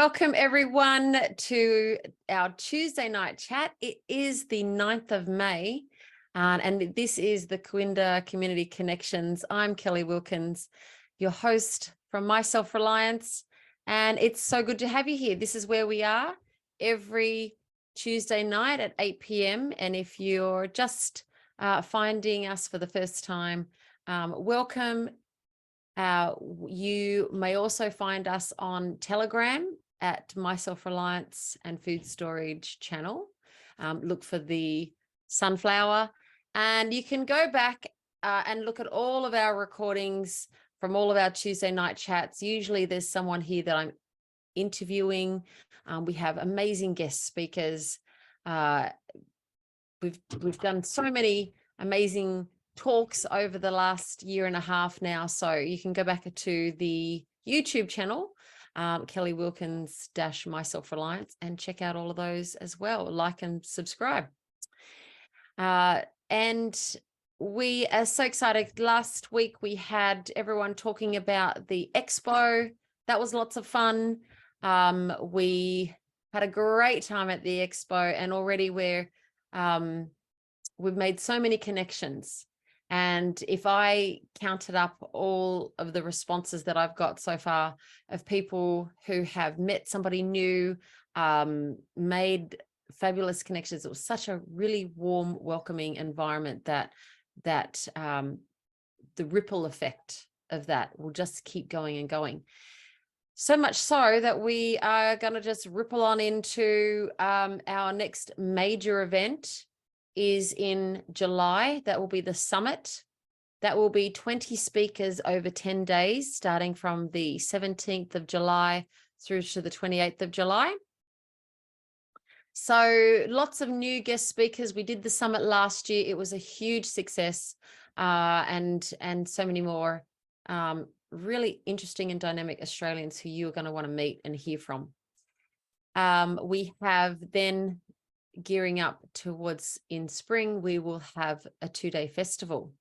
Welcome everyone to our Tuesday night chat. It is the 9th of May and this is the Corinda Community Connections. I'm Kelly Wilkins, your host from Myself Reliance, and it's so good to have you here. This is where we are every Tuesday night at 8 p.m. And if you're just finding us for the first time, welcome. You may also find us on Telegram at Myself Reliance and Food Storage channel. Look for the sunflower, and you can go back and look at all of our recordings from all of our Tuesday night chats. Usually there's someone here that I'm interviewing. We have amazing guest speakers. We've done so many amazing talks over the last year and a half now, so you can go back to the YouTube channel, Kelly Wilkins Myself Reliance, and check out all of those as well. Like and subscribe. And we are so excited. Last week we had everyone talking about the expo. That was lots of fun. We had a great time at the expo, and already we've made so many connections. And if I counted up all of the responses that I've got so far of people who have met somebody new, made fabulous connections, it was such a really warm, welcoming environment that the ripple effect of that will just keep going and going. So much so that we are going to just ripple on into our next major event. Is in July. That will be the summit. That will be 20 speakers over 10 days, starting from the 17th of July through to the 28th of July. So lots of new guest speakers. We did the summit last year. It was a huge success, and so many more really interesting and dynamic Australians who you're going to want to meet and hear from. We have then gearing up towards in spring, we will have a 2-day festival.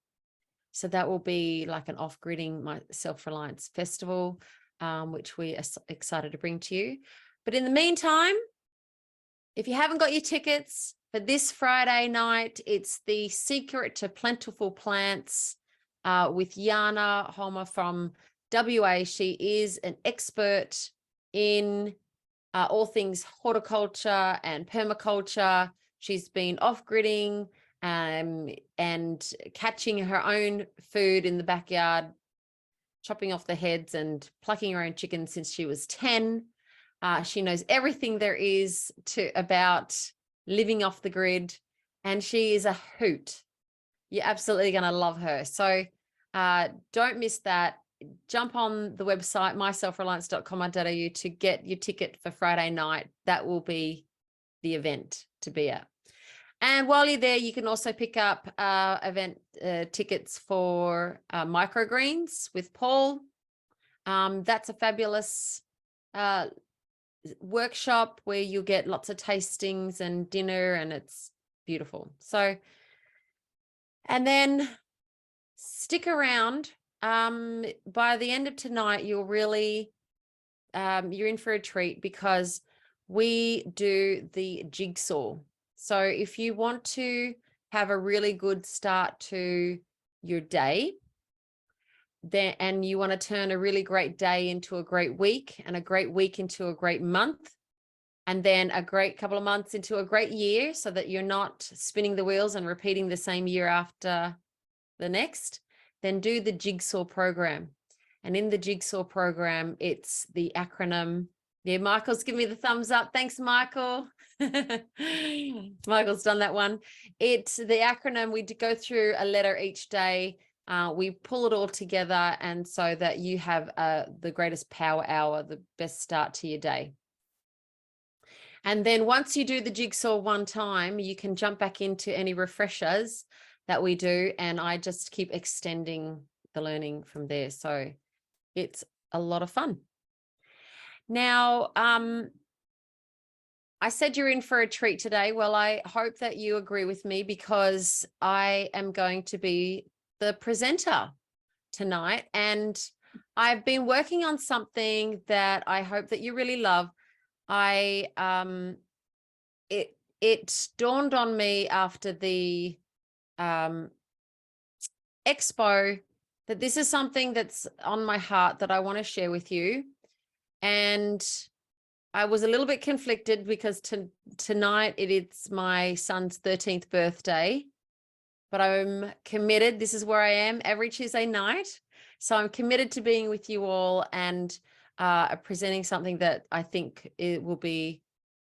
So that will be like an off-gridding Myself Reliance festival, which we are excited to bring to you. But in the meantime, if you haven't got your tickets for this Friday night, it's the Secret to Plentiful Plants with Jana Homer from WA. She is an expert in all things horticulture and permaculture. She's been off-gridding and catching her own food in the backyard, chopping off the heads and plucking her own chickens since she was 10. She knows everything there is about living off the grid, and she is a hoot. You're absolutely going to love her. So don't miss that. Jump on the website myselfreliance.com.au to get your ticket for Friday night. That will be the event to be at. And while you're there, you can also pick up event tickets for microgreens with Paul. That's a fabulous workshop where you'll get lots of tastings and dinner, and it's beautiful. So, and then stick around. By the end of tonight, you'll really, you're in for a treat, because we do the jigsaw. So if you want to have a really good start to your day, then, and you want to turn a really great day into a great week, and a great week into a great month, and then a great couple of months into a great year, so that you're not spinning the wheels and repeating the same year after the next, then do the jigsaw program. And in the jigsaw program, it's the acronym. Yeah, Michael's giving me the thumbs up. Thanks, Michael. Michael's done that one. It's the acronym. We go through a letter each day. We pull it all together, and so that you have the greatest power hour, the best start to your day. And then once you do the jigsaw one time, you can jump back into any refreshers that we do, and I just keep extending the learning from there. So it's a lot of fun. Now, I said you're in for a treat today. Well, I hope that you agree with me, because I am going to be the presenter tonight, and I've been working on something that I hope that you really love. It dawned on me after the um, expo that this is something that's on my heart that I want to share with you. And I was a little bit conflicted because tonight it is my son's 13th birthday, but I'm committed. This is where I am every Tuesday night. So I'm committed to being with you all and presenting something that I think it will be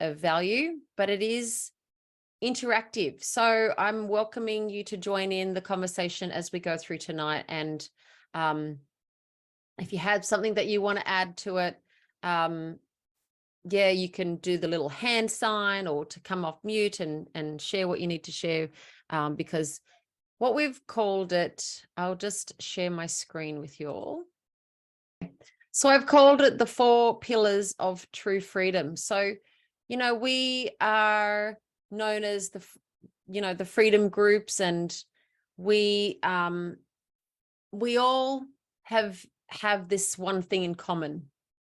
of value, but it is interactive. So I'm welcoming you to join in the conversation as we go through tonight. And if you have something that you want to add to it, yeah, you can do the little hand sign or to come off mute and share what you need to share, because what we've called it, I'll just share my screen with you all. So I've called it the 4 pillars of true freedom. So, we are known as the freedom groups, and we all have this one thing in common,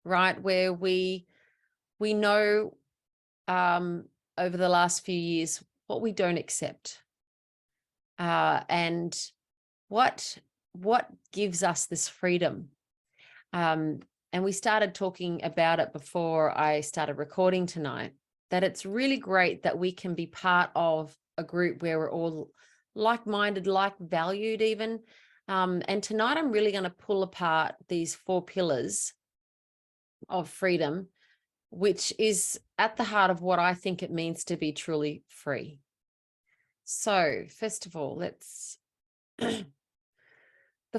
right? Where we know over the last few years what we don't accept, and what gives us this freedom. And we started talking about it before I started recording tonight, that it's really great that we can be part of a group where we're all like-minded, like-valued even. And tonight I'm really going to pull apart these 4 pillars of freedom, which is at the heart of what I think it means to be truly free. So first of all, let's the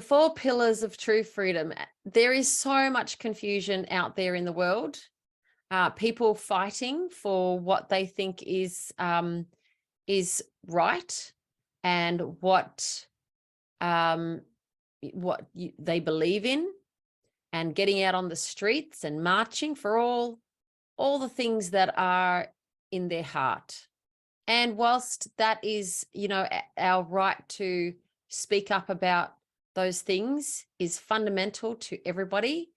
4 pillars of true freedom. There is so much confusion out there in the world. People fighting for what they think is right, and what they believe in, and getting out on the streets and marching for all the things that are in their heart. And whilst that is, our right to speak up about those things is fundamental to everybody,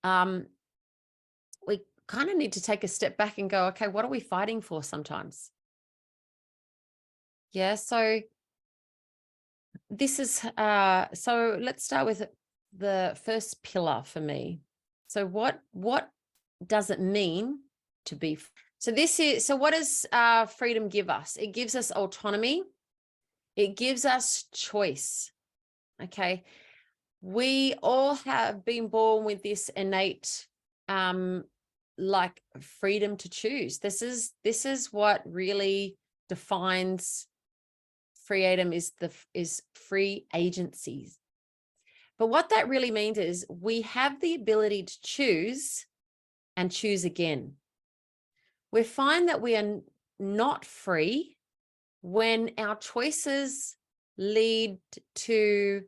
we kind of need to take a step back and go, okay, what are we fighting for sometimes? Yeah, so this is, so let's start with the first pillar for me. So what does it mean to be? So what does freedom give us? It gives us autonomy. It gives us choice. Okay. We all have been born with this innate freedom to choose. This is what really defines freedom, is free agencies. But what that really means is we have the ability to choose and choose again. We find that we are not free when our choices lead to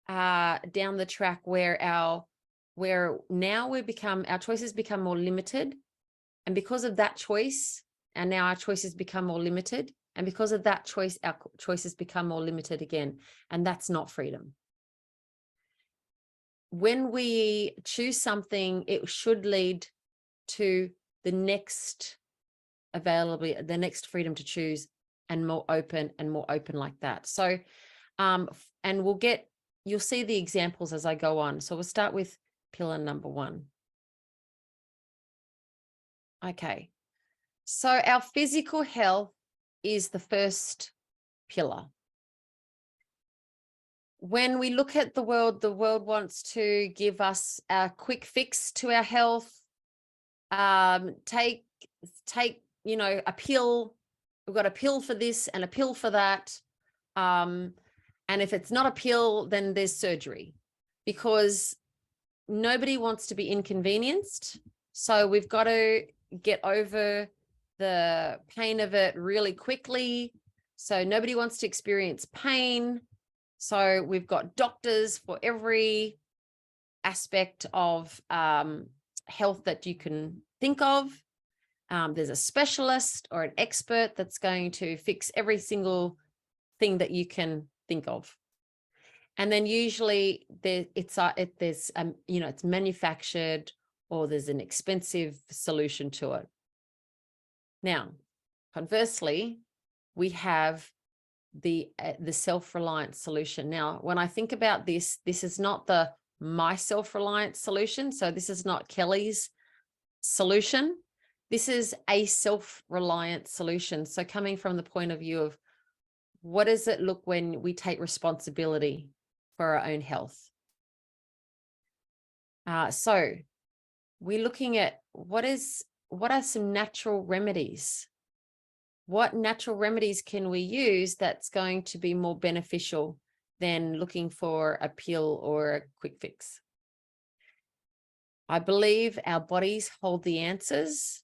down the track where our choices become more limited, and because of that choice, and now our choices become more limited, and because of that choice, our choices become more limited again, and that's not freedom. When we choose something, it should lead to the next the next freedom to choose, and more open like that. So and you'll see the examples as I go on. So we'll start with pillar number 1. Okay. So our physical health is the first pillar. When we look at the world wants to give us a quick fix to our health. Take a pill. We've got a pill for this and a pill for that. And if it's not a pill, then there's surgery, because nobody wants to be inconvenienced. So we've got to get over the pain of it really quickly. So nobody wants to experience pain. So we've got doctors for every aspect of health that you can think of. There's a specialist or an expert that's going to fix every single thing that you can think of. And then usually it's manufactured, or there's an expensive solution to it. Now, conversely, we have the self-reliance solution. Now, when I think about this, this is not my self-reliance solution. So this is not Kelly's solution. This is a self-reliant solution. So coming from the point of view of what does it look when we take responsibility for our own health? So we're looking at what are some natural remedies? What natural remedies can we use that's going to be more beneficial than looking for a pill or a quick fix? I believe our bodies hold the answers,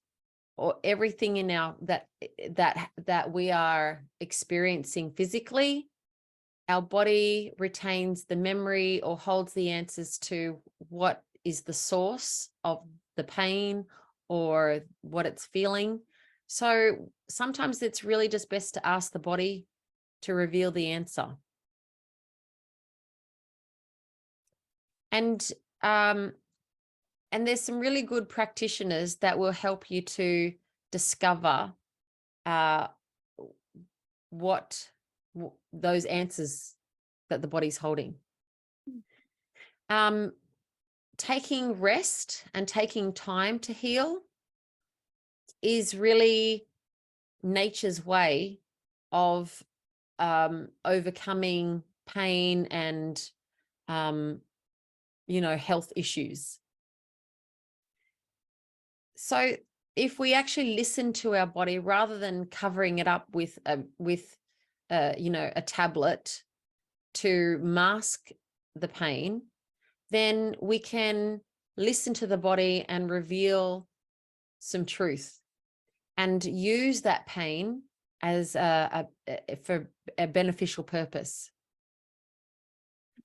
or everything in our that we are experiencing physically. Our body retains the memory or holds the answers to what is the source of the pain or what it's feeling. So sometimes it's really just best to ask the body to reveal the answer. And there's some really good practitioners that will help you to discover what those answers that the body's holding. Taking rest and taking time to heal is really nature's way of overcoming pain and health issues. So if we actually listen to our body rather than covering it up with a tablet to mask the pain, then we can listen to the body and reveal some truth and use that pain as for a beneficial purpose.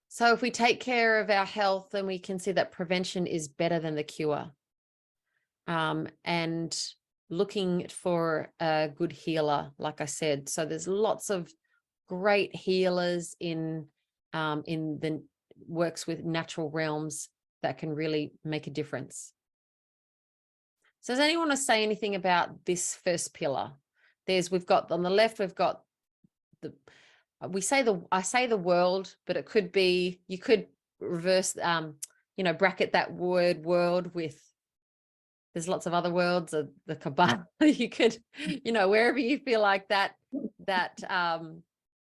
So if we take care of our health, then we can see that prevention is better than the cure. And looking for a good healer, like I said. So there's lots of great healers in the works with natural realms that can really make a difference. So does anyone want to say anything about this first pillar? We've got on the left, we've got I say the world, but it could be, you could reverse, bracket that word world with, there's lots of other worlds, the Kabbalah. You could, wherever you feel like that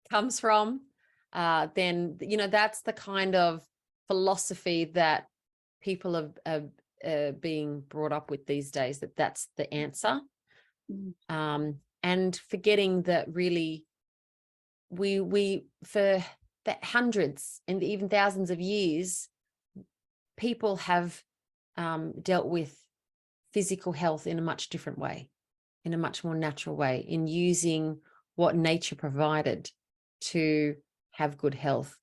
comes from, then, that's the kind of philosophy that people are being brought up with these days, that's the answer. And forgetting that really we for hundreds and even thousands of years, people have dealt with physical health in a much different way, in a much more natural way, in using what nature provided to have good health.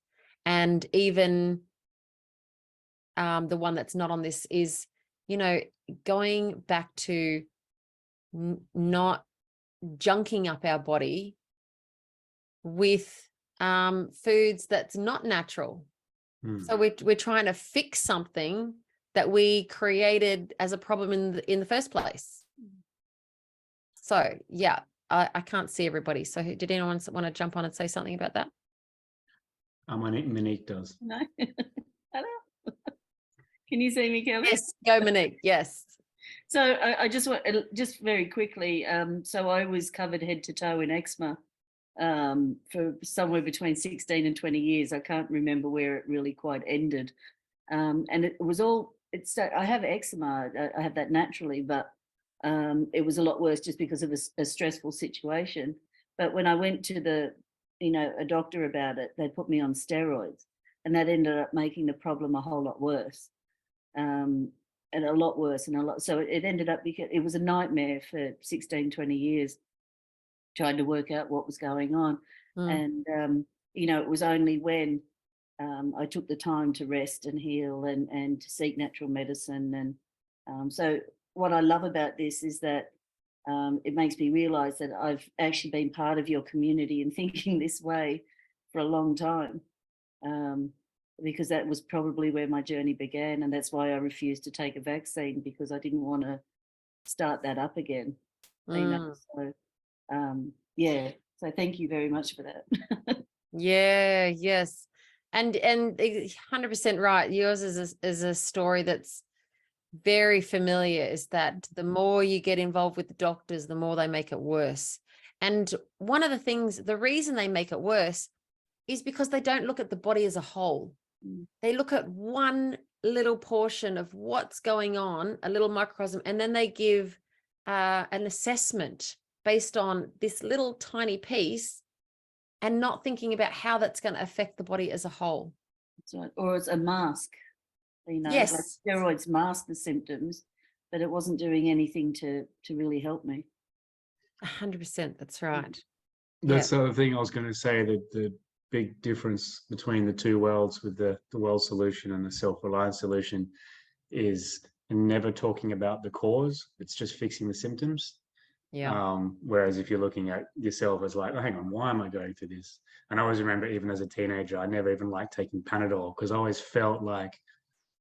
And even the one that's not on this is, going back to not junking up our body with foods that's not natural. So we're trying to fix something that we created as a problem in the first place. So yeah, I can't see everybody. So did anyone want to jump on and say something about that? Monique does. No. Hello. Can you see me, Kelly? Yes, go Monique. Yes. So I just want, just very quickly, so I was covered head to toe in eczema for somewhere between 16 and 20 years. I can't remember where it really quite ended. And it was all, I have eczema, I have that naturally, but it was a lot worse just because of a stressful situation. But when I went to a doctor about it, they put me on steroids, and that ended up making the problem a whole lot worse. And a lot worse so it ended up, because it was a nightmare for 16, 20 years trying to work out what was going on. And it was only when I took the time to rest and heal and to seek natural medicine. And so what I love about this is that it makes me realize that I've actually been part of your community and thinking this way for a long time. Because that was probably where my journey began, and that's why I refused to take a vaccine, because I didn't want to start that up again. Mm. So yeah, so thank you very much for that. Yeah, yes. And 100% right. Yours is a story that's very familiar, is that the more you get involved with the doctors, the more they make it worse. And one of the things, the reason they make it worse is because they don't look at the body as a whole. They look at one little portion of what's going on, a little microcosm, and then they give an assessment based on this little tiny piece, and not thinking about how that's going to affect the body as a whole. Right. Or it's a mask, like Yes. steroids mask the symptoms, but it wasn't doing anything to really help me. 100%. That's right. That's the other thing I was going to say, that the big difference between the two worlds, with the world solution and the self-reliance solution, is never talking about the cause. It's just fixing the symptoms. Yeah. Whereas if you're looking at yourself as like, oh, hang on, why am I going through this? And I always remember, even as a teenager, I never even liked taking Panadol, because I always felt like,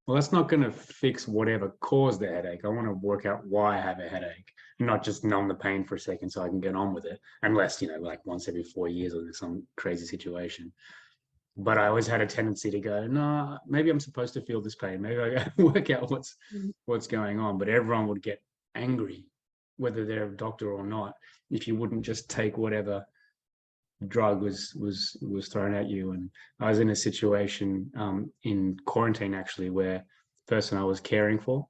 well, that's not going to fix whatever caused the headache. I want to work out why I have a headache, not just numb the pain for a second so I can get on with it, unless, like once every 4 years or some crazy situation. But I always had a tendency to go, no, maybe I'm supposed to feel this pain. Maybe I got to work out what's going on. But everyone would get angry, whether they're a doctor or not, if you wouldn't just take whatever drug was thrown at you. And I was in a situation in quarantine, actually, where the person I was caring for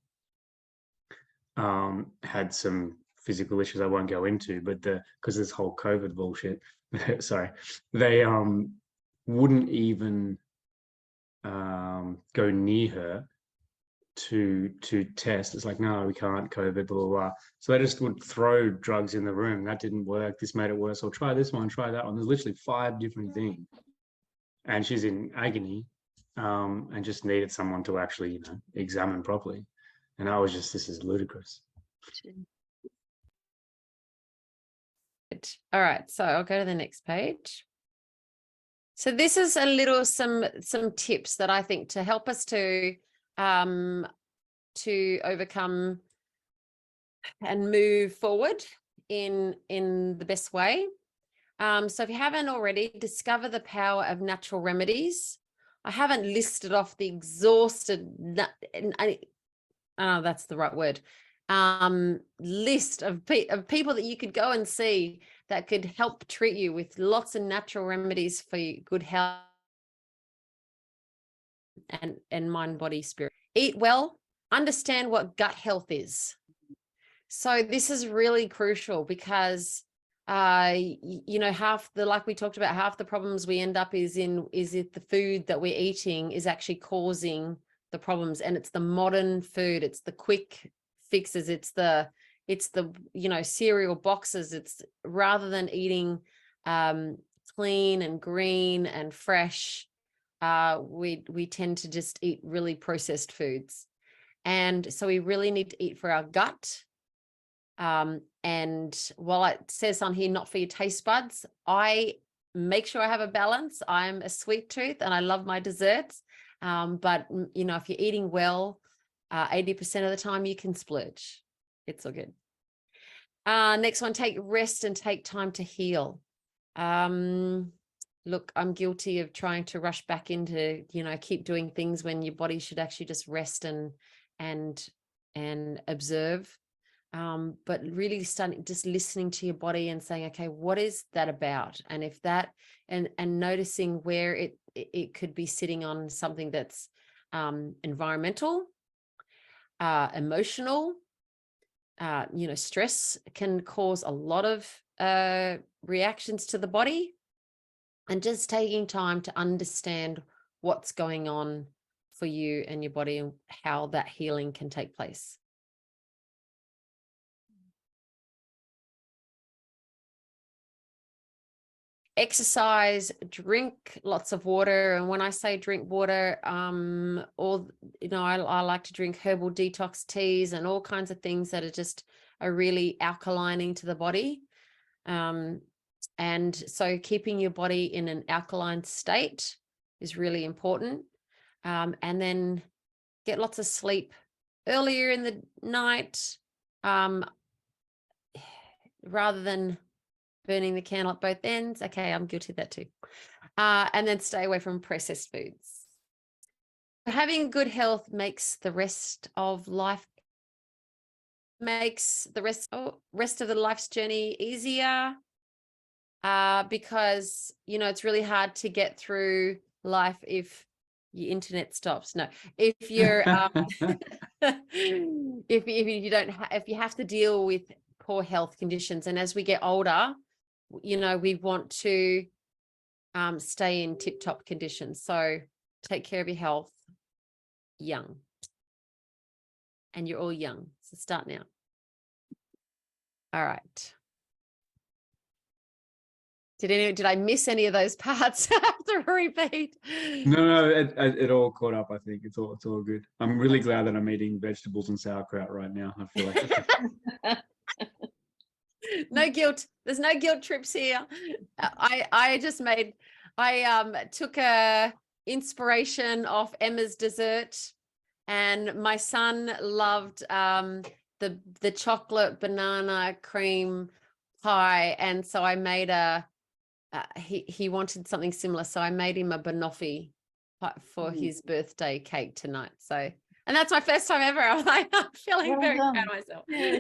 had some physical issues I won't go into, but because this whole COVID bullshit, sorry, they wouldn't even go near her to test. It's like, no, we can't, COVID, blah, blah, blah. So they just would throw drugs in the room. That didn't work. This made it worse. Or try this one, try that one. There's literally 5 different things. And she's in agony and just needed someone to actually, examine properly. And I was just, this is ludicrous. All right. So I'll go to the next page. So this is a little, some tips that I think to help us to overcome and move forward in the best way. So if you haven't already, discover the power of natural remedies. I haven't listed off the exhausted, that's the right word, list of people that you could go and see that could help treat you with lots of natural remedies for good health and mind, body, spirit. Eat well, understand what gut health is. So this is really crucial, because half the, like we talked about, half the problems we end up is it the food that we're eating is actually causing the problems. And it's the modern food, it's the quick fixes, it's the cereal boxes. It's rather than eating clean and green and fresh, we tend to just eat really processed foods. And so we really need to eat for our gut. And while it says on here, not for your taste buds, I make sure I have a balance. I'm a sweet tooth and I love my desserts. But if you're eating well, 80% of the time you can splurge. It's all good. Next one, take rest and take time to heal. Look, I'm guilty of trying to rush back into, keep doing things when your body should actually just rest and observe. But really starting, just listening to your body and saying, okay, what is that about? And if that, and noticing where it could be sitting on something that's environmental, emotional, stress can cause a lot of reactions to the body, and just taking time to understand what's going on for you and your body and how that healing can take place. Exercise, drink lots of water. And when I say drink water, I like to drink herbal detox teas and all kinds of things that are really alkalining to the body. And so keeping your body in an alkaline state is really important. And then get lots of sleep earlier in the night. rather than burning the candle at both ends. Okay, I'm guilty of that too. And then stay away from processed foods. Having good health makes the rest of life, makes the rest of the life's journey easier, because, you know, it's really hard to get through life if your internet stops. No, if you're if you don't if you have to deal with poor health conditions, and as we get older, you know, we want to stay in tip-top conditions. So take care of your health young, and you're all young, so start now. All right. Did I miss any of those parts? I have to repeat. No, it all caught up. I think it's all good. I'm really glad that I'm eating vegetables and sauerkraut right now. I feel like No guilt. There's no guilt trips here. I took a inspiration off Emma's dessert, and my son loved the chocolate banana cream pie, and so I made he wanted something similar, so I made him a banoffee for his birthday cake tonight. So, and that's my first time ever. I'm feeling very proud of myself. Yeah.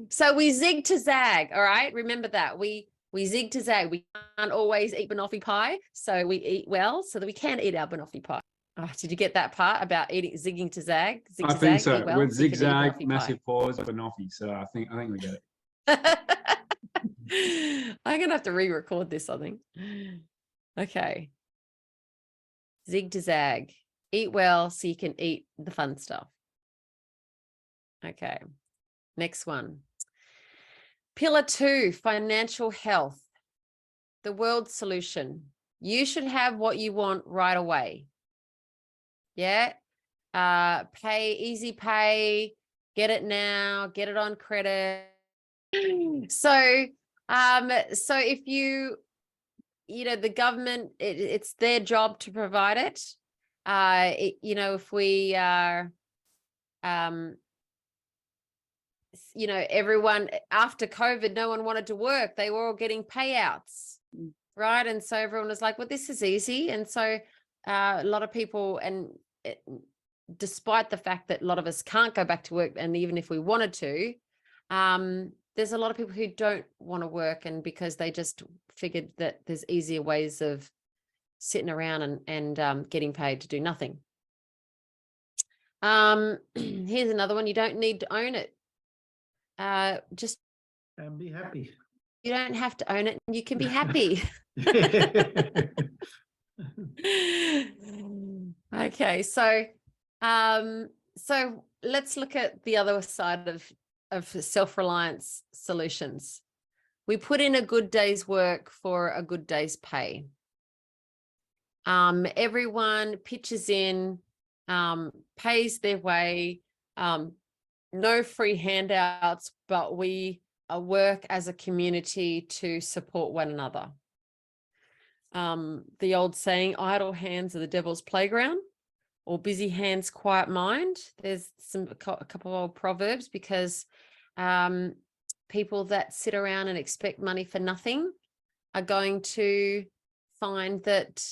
So we zig to zag. All right, remember that we zig to zag. We can't always eat banoffee pie, so we eat well so that we can eat our banoffee pie. Oh, did you get that part about zigging to zag? I think so. With zigzag, massive pause, banoffee. So I think we get it. I'm gonna have to re-record this, I think. Okay. Zig to zag. Eat well so you can eat the fun stuff. Okay. Next one. Pillar 2, financial health. The world solution. You should have what you want right away. Yeah. Easy pay, get it now, get it on credit. So if you know, the government, it's their job to provide it. You know, if we are, you know, everyone after COVID, no one wanted to work. They were all getting payouts, right? And so everyone was like, well, this is easy. And so a lot of people, and despite the fact that a lot of us can't go back to work, and even if we wanted to, there's a lot of people who don't want to work, and because they just figured that there's easier ways of sitting around and getting paid to do nothing. Here's another one. You don't need to own it. Just and be happy. You don't have to own it. You can be happy. Okay, so let's look at the other side of self-reliance solutions. We put in a good day's work for a good day's pay. Everyone pitches in, pays their way, no free handouts, but we work as a community to support one another. The old saying, idle hands are the devil's playground, or busy hands, quiet mind. There's a couple of old proverbs, because people that sit around and expect money for nothing are going to find that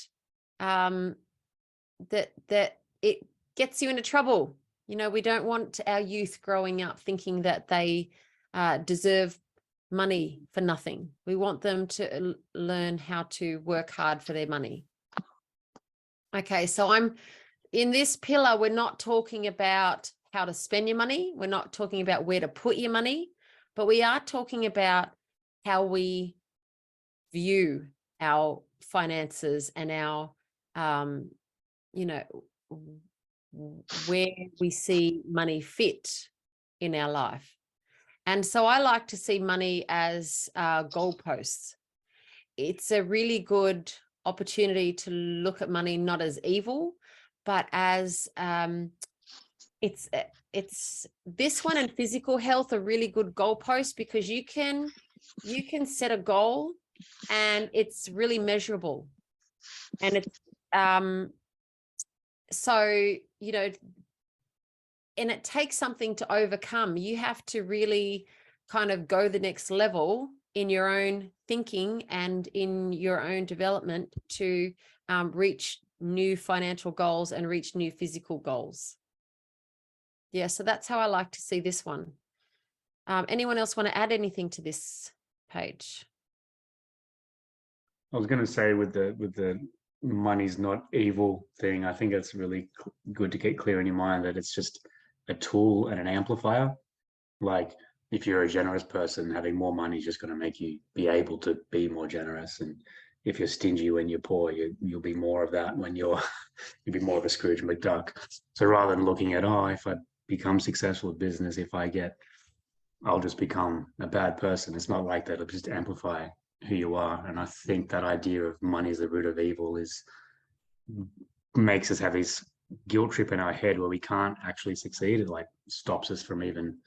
that it gets you into trouble. You know, we don't want our youth growing up thinking that they deserve money for nothing. We want them to learn how to work hard for their money. Okay, so in this pillar, we're not talking about how to spend your money. We're not talking about where to put your money, but we are talking about how we view our finances and our, you know, where we see money fit in our life. And so I like to see money as goalposts. It's a really good opportunity to look at money not as evil, but as it's this one and physical health are really good goalposts, because you can set a goal and it's really measurable, and it's so, you know, and it takes something to overcome. You have to really kind of go the next level in your own thinking and in your own development to reach new financial goals and reach new physical goals. Yeah, so that's how I like to see this one. Anyone else want to add anything to this page? I was going to say with the money's not evil thing, I think it's really good to get clear in your mind that it's just a tool and an amplifier. Like if you're a generous person, having more money is just going to make you be able to be more generous. And if you're stingy when you're poor, you'll be more of that when you'll be more of a Scrooge McDuck. So rather than looking at, oh, if I become successful at business, I'll just become a bad person. It's not like that. It'll just amplify who you are. And I think that idea of money is the root of evil makes us have this guilt trip in our head where we can't actually succeed. It like stops us from even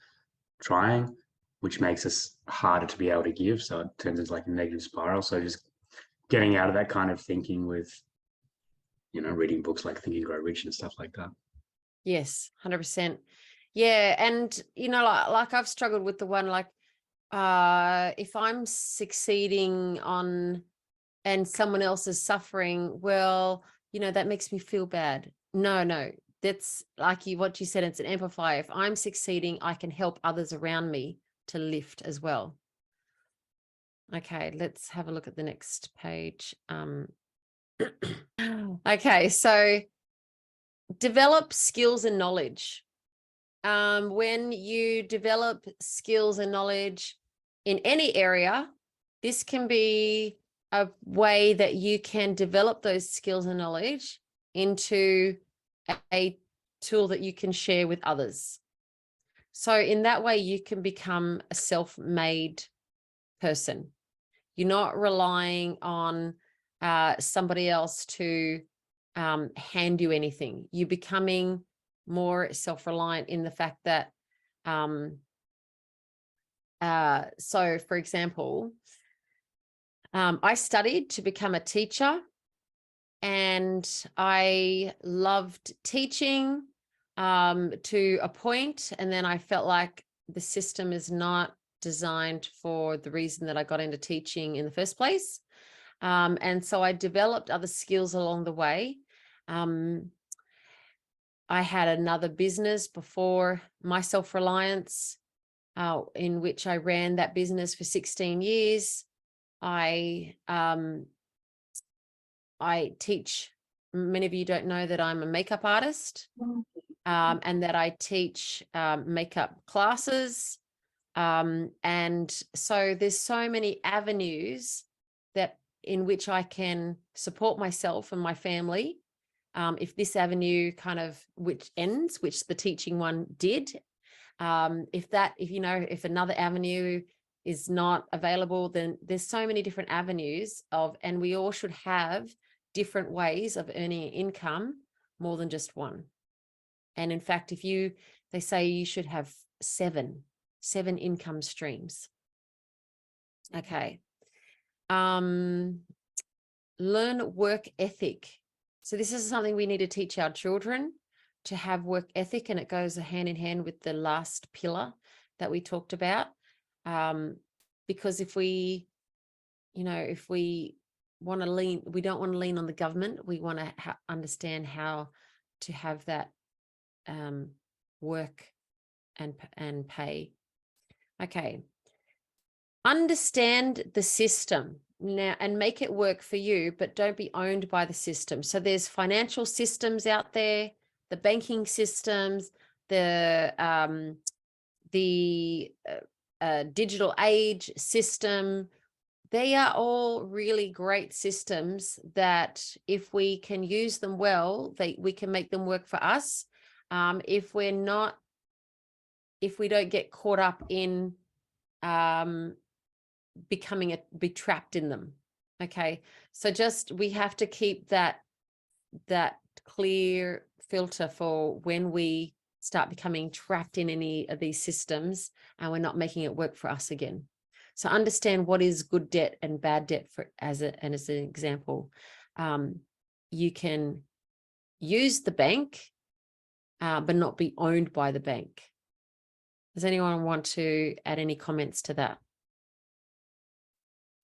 trying, which makes us harder to be able to give. So it turns into like a negative spiral. So just getting out of that kind of thinking with, reading books like Think and Grow Rich and stuff like that. Yes, 100%. Yeah. And, like I've struggled with the one, like, if I'm succeeding and someone else is suffering, well, that makes me feel bad. No, that's like what you said, it's an amplifier. If I'm succeeding, I can help others around me to lift as well. Okay, let's have a look at the next page. Okay, so develop skills and knowledge. When you develop skills and knowledge in any area, this can be a way that you can develop those skills and knowledge into a tool that you can share with others. So in that way, you can become a self-made person. You're not relying on somebody else to hand you anything. You're becoming more self-reliant in the fact that, so for example, I studied to become a teacher and I loved teaching to a point, and then I felt like the system is not designed for the reason that I got into teaching in the first place. And so I developed other skills along the way. I had another business before my Reliance, in which I ran that business for 16 years. I teach, many of you don't know that I'm a makeup artist, and that I teach makeup classes. And so there's so many avenues in which I can support myself and my family. If this avenue which the teaching one did, if another avenue is not available, then there's so many different avenues and we all should have different ways of earning income, more than just one. And in fact, they say you should have seven income streams. Okay. Learn work ethic. So this is something we need to teach our children, to have work ethic, and it goes hand in hand with the last pillar that we talked about. Because if we want to lean, we don't want to lean on the government. We want to understand how to have that work and pay. Okay. Understand the system now and make it work for you, but don't be owned by the system. So there's financial systems out there, the banking systems, the digital age system. They are all really great systems that if we can use them well, we can make them work for us. If we don't get caught up in be trapped in them. Okay. So we have to keep that clear filter for when we start becoming trapped in any of these systems and we're not making it work for us again. So understand what is good debt and bad debt as an example. You can use the bank, but not be owned by the bank. Does anyone want to add any comments to that?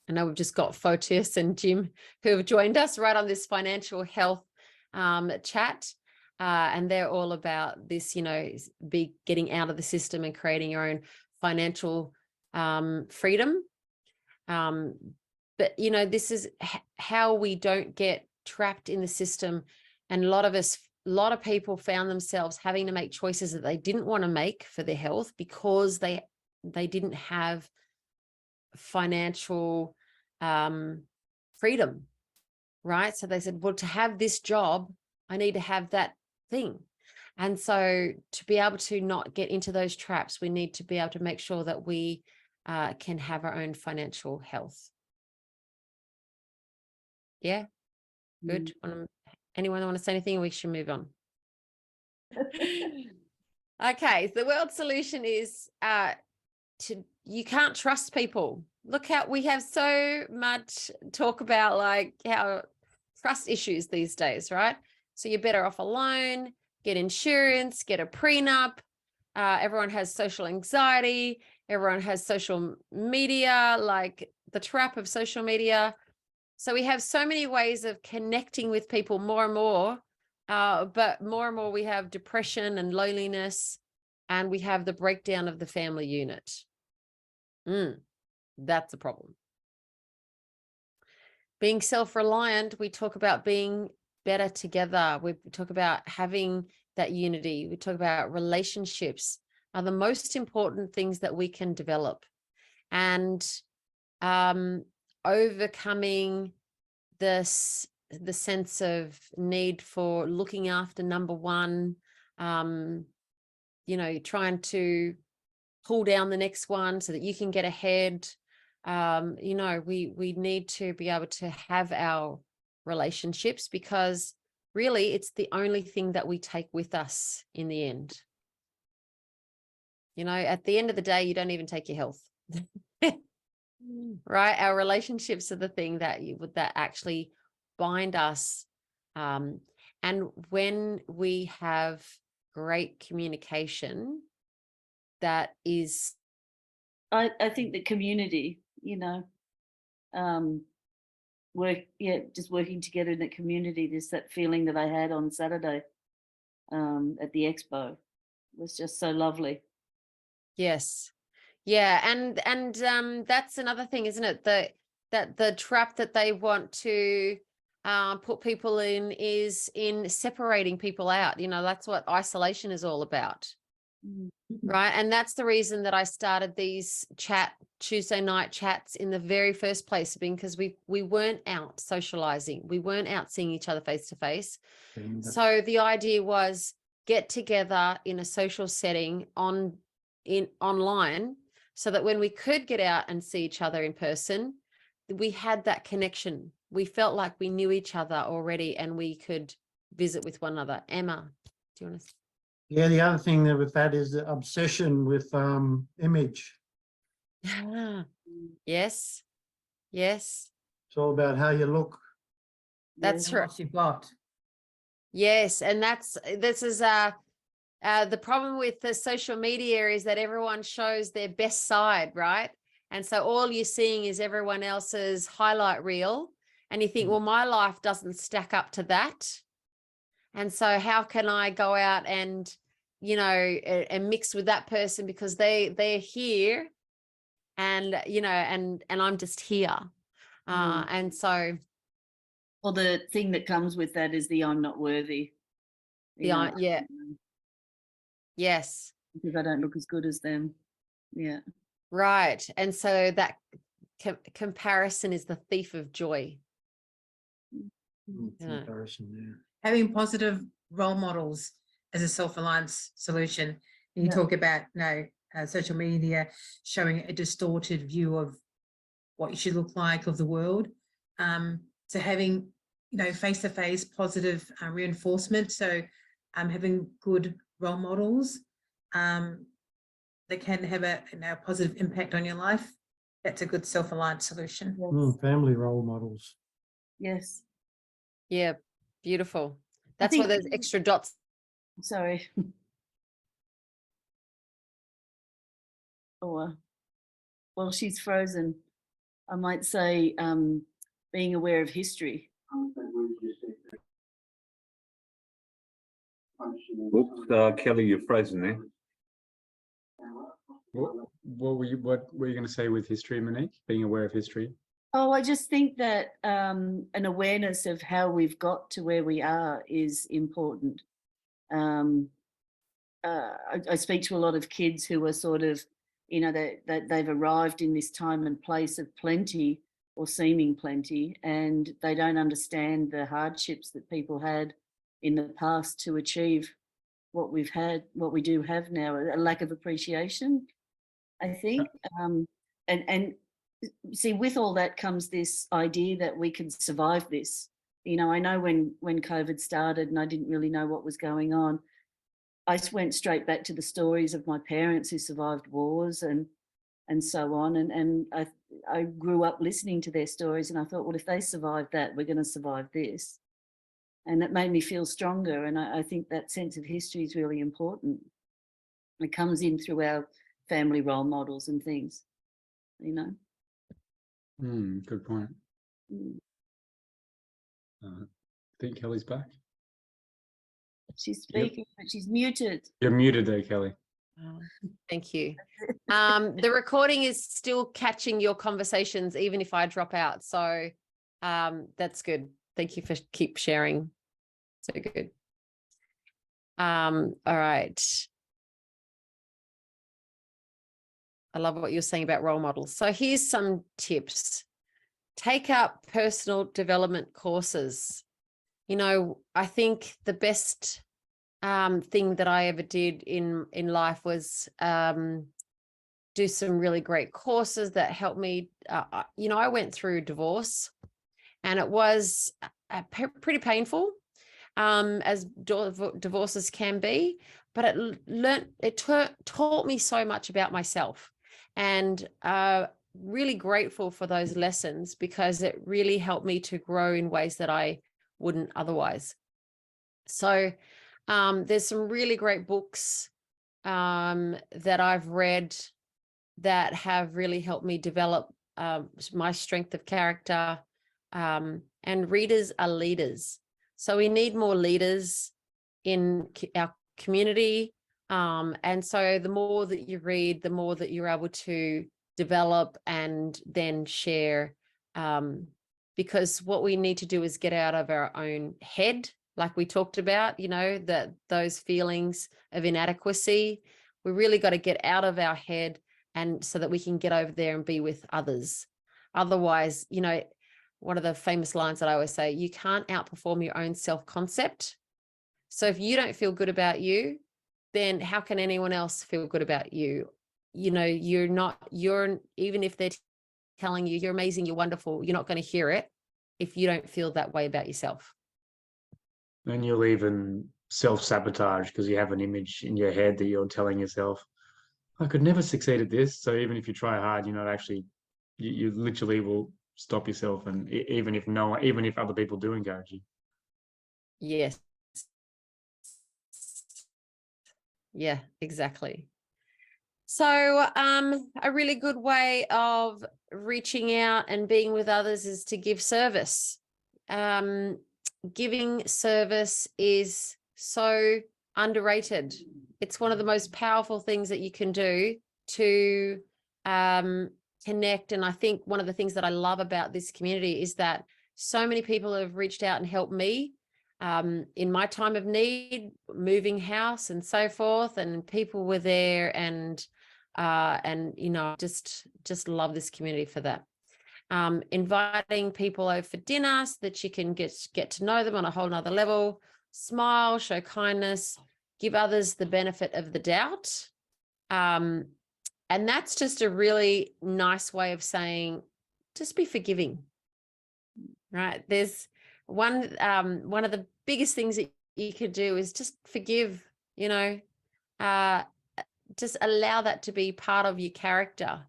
I know we've just got Photius and Jim who have joined us right on this financial health chat. And they're all about this, getting out of the system and creating your own financial freedom. But, this is how we don't get trapped in the system. And a lot of people found themselves having to make choices that they didn't want to make for their health because they didn't have financial freedom, right? So they said, well, to have this job, I need to have that thing. And so to be able to not get into those traps, we need to be able to make sure that we can have our own financial health. Yeah, good. Anyone want to say anything? We should move on. Okay, so the world solution is you can't trust people. Look how we have so much talk about like how trust issues these days, right? So you're better off alone, get insurance, get a prenup. Everyone has social anxiety. Everyone has social media, like the trap of social media. So we have so many ways of connecting with people more and more, but more and more we have depression and loneliness, and we have the breakdown of the family unit. That's a problem. Being self-reliant, we talk about being better together. We talk about having that unity. We talk about relationships are the most important things that we can develop, and overcoming the sense of need for looking after number one, trying to pull down the next one so that you can get ahead. We need to be able to have our relationships because really it's the only thing that we take with us in the end. At the end of the day, you don't even take your health. Right? Our relationships are the thing that actually bind us. And when we have great communication, that is, I think the community, just working together in the community. There's that feeling that I had on Saturday at the expo. It was just so lovely. Yes. Yeah. And that's another thing, isn't it? That the trap that they want to put people in is in separating people out. That's what isolation is all about. Right. And that's the reason that I started these Tuesday night chats in the very first place, because we weren't out socializing. We weren't out seeing each other face to face. So the idea was get together in a social setting online so that when we could get out and see each other in person, we had that connection. We felt like we knew each other already and we could visit with one another. Emma, do you want to? Yeah, the other thing with that is the obsession with image. Yes. Yes. It's all about how you look. That's right. What you've got. Yes, and this is the problem with the social media is that everyone shows their best side, right? And so all you're seeing is everyone else's highlight reel, and you think, well, my life doesn't stack up to that. And so how can I go out and, and mix with that person because they're here and, and I'm just here. And so. Well, the thing that comes with that is the I'm not worthy. Yeah. Yes. Because I don't look as good as them. Yeah. Right. And so that comparison is the thief of joy. Comparison there. Having positive role models as a self-reliance solution. You talk about social media showing a distorted view of what you should look like of the world. So having face-to-face positive reinforcement. So having good role models that can have a positive impact on your life. That's a good self-reliance solution. Yes. Family role models. Yes. Yeah, beautiful. That's why there's extra dots. Sorry. or, well, she's frozen. I might say being aware of history. Whoops, Kelly, you're frozen there. What were you going to say with history, Monique? Being aware of history? Oh, I just think that an awareness of how we've got to where we are is important. I speak to a lot of kids who are sort of, you know, that they've arrived in this time and place of plenty or seeming plenty, and they don't understand the hardships that people had in the past to achieve what we've had, what we do have now, a lack of appreciation, I think. And see, with all that comes this idea that we can survive this. You know, I know when COVID started and I didn't really know what was going on, I went straight back to the stories of my parents who survived wars and so on. And I grew up listening to their stories, and I thought, well, if they survived that, we're going to survive this. And it made me feel stronger. And I think that sense of history is really important. It comes in through our family role models and things, you know. Good point. Mm. I think Kelly's back. She's speaking, but she's muted. You're muted there, Kelly. Oh, thank you. The recording is still catching your conversations, even if I drop out. So that's good. Thank you for keep sharing. So good. All right. I love what you're saying about role models. So here's some tips. Take up personal development courses. You know, I think the best thing that I ever did in life was do some really great courses that helped me. You know, I went through divorce, and it was pretty painful, as divorces can be, but it taught me so much about myself, and really grateful for those lessons, because it really helped me to grow in ways that I wouldn't otherwise. So there's some really great books that I've read that have really helped me develop my strength of character, and readers are leaders. So we need more leaders in our community. And so the more that you read, the more that you're able to develop and then share, because what we need to do is get out of our own head, like we talked about, you know, that those feelings of inadequacy, we really got to get out of our head, and so that we can get over there and be with others. Otherwise, you know, one of the famous lines that I always say, you can't outperform your own self-concept. So if you don't feel good about you, then how can anyone else feel good about you? You know, even if they're telling you you're amazing, you're wonderful, you're not going to hear it if you don't feel that way about yourself. And you'll even self-sabotage because you have an image in your head that you're telling yourself, I could never succeed at this. So even if you try hard, you're not actually, you literally will stop yourself. And even if other people do encourage you. Yes. Yeah, exactly. So a really good way of reaching out and being with others is to give service. Giving service is so underrated. It's one of the most powerful things that you can do to connect. And I think one of the things that I love about this community is that so many people have reached out and helped me in my time of need, moving house and so forth, and people were there, and you know, just love this community for that. Inviting people over for dinner so that you can get to know them on a whole nother level, smile, show kindness, give others the benefit of the doubt. And that's just a really nice way of saying, just be forgiving, right? There's one of the biggest things that you could do is just forgive, you know, just allow that to be part of your character,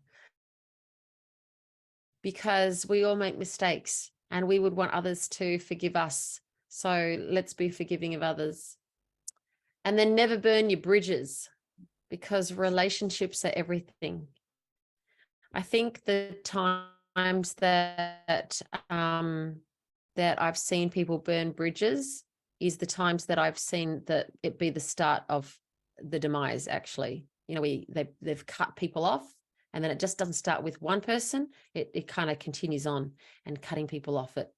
because we all make mistakes and we would want others to forgive us. So let's be forgiving of others. And then never burn your bridges, because relationships are everything. I think the times that that I've seen people burn bridges is the times that I've seen that it be the start of the demise. Actually, you know, they've cut people off, and then it just doesn't start with one person. It kind of continues on and cutting people off it,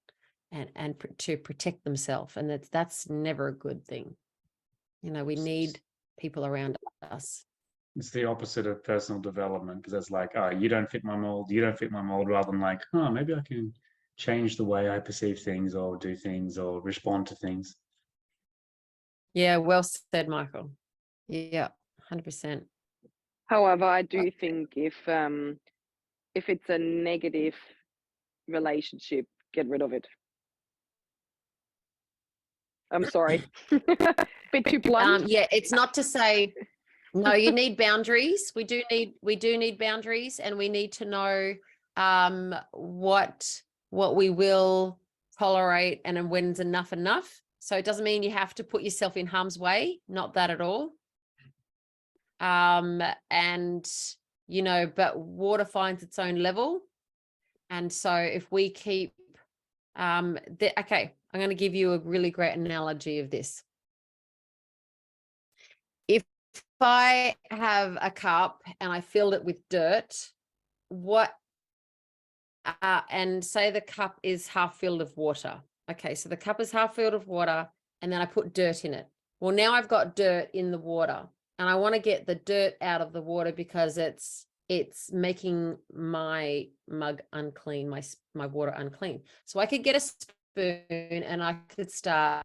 and to protect themselves, and that's never a good thing. You know, we need people around us. It's the opposite of personal development, because it's like, oh, you don't fit my mold, you don't fit my mold, rather than like, oh, maybe I can change the way I perceive things or do things or respond to things. Yeah, well said, Michael. Yeah, 100%. However, I do think if it's a negative relationship, get rid of it. I'm sorry. Bit too blunt. Yeah, it's not to say no, you need boundaries. We do need boundaries, and we need to know what we will tolerate and when's enough. So it doesn't mean you have to put yourself in harm's way, not that at all. And you know, but water finds its own level. And so if we keep okay, I'm going to give you a really great analogy of this. If I have a cup and I filled it with dirt, and say the cup is half filled of water. Okay, so the cup is half filled of water, and then I put dirt in it. Well, now I've got dirt in the water, and I want to get the dirt out of the water because it's making my mug unclean, my water unclean. So I could get a spoon and I could start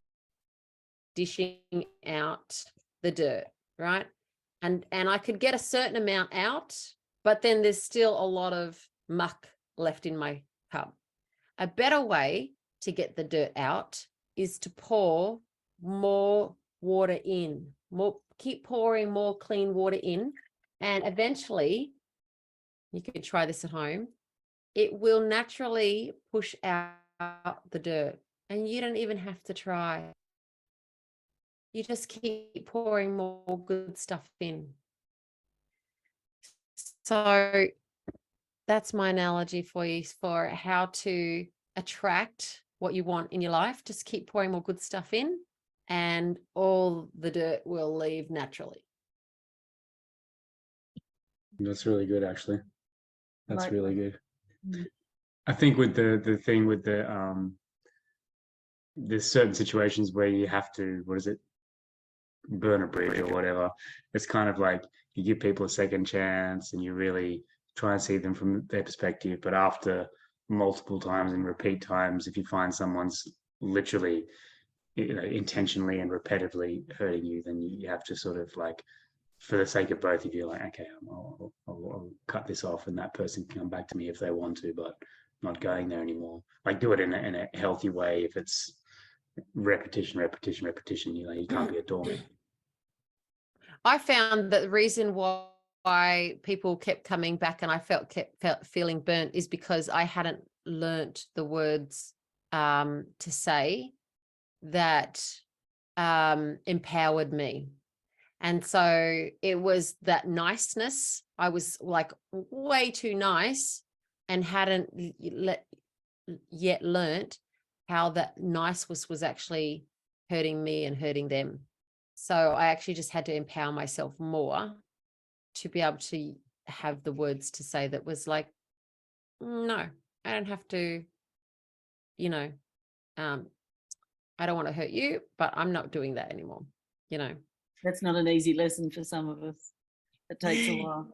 dishing out the dirt, right? And I could get a certain amount out, but then there's still a lot of muck left in my cup. A better way to get the dirt out is to pour more water in, keep pouring more clean water in, and eventually, you could try this at home, it will naturally push out the dirt, and you don't even have to try. You just keep pouring more good stuff in. So that's my analogy for you for how to attract what you want in your life. Just keep pouring more good stuff in, and all the dirt will leave naturally. That's really good, actually. That's Like- really good. Mm. I think with the thing with there's certain situations where you have to, what is it, burn a bridge or whatever. It's kind of like you give people a second chance and you really try and see them from their perspective. But after multiple times and repeat times, if you find someone's literally, you know, intentionally and repetitively hurting you, then you have to sort of like, for the sake of both of you, like, okay, I'll cut this off, and that person can come back to me if they want to, but not going there anymore. Like, do it in a healthy way. If it's repetition, you know, you can't be a doormat. I found that the reason why people kept coming back and I felt feeling burnt is because I hadn't learnt the words to say that empowered me. And so it was that niceness. I was like way too nice and hadn't yet learnt how that nice was actually hurting me and hurting them. So I actually just had to empower myself more to be able to have the words to say that was like, no, I don't have to, you know, I don't want to hurt you, but I'm not doing that anymore, you know. That's not an easy lesson for some of us. It takes a while.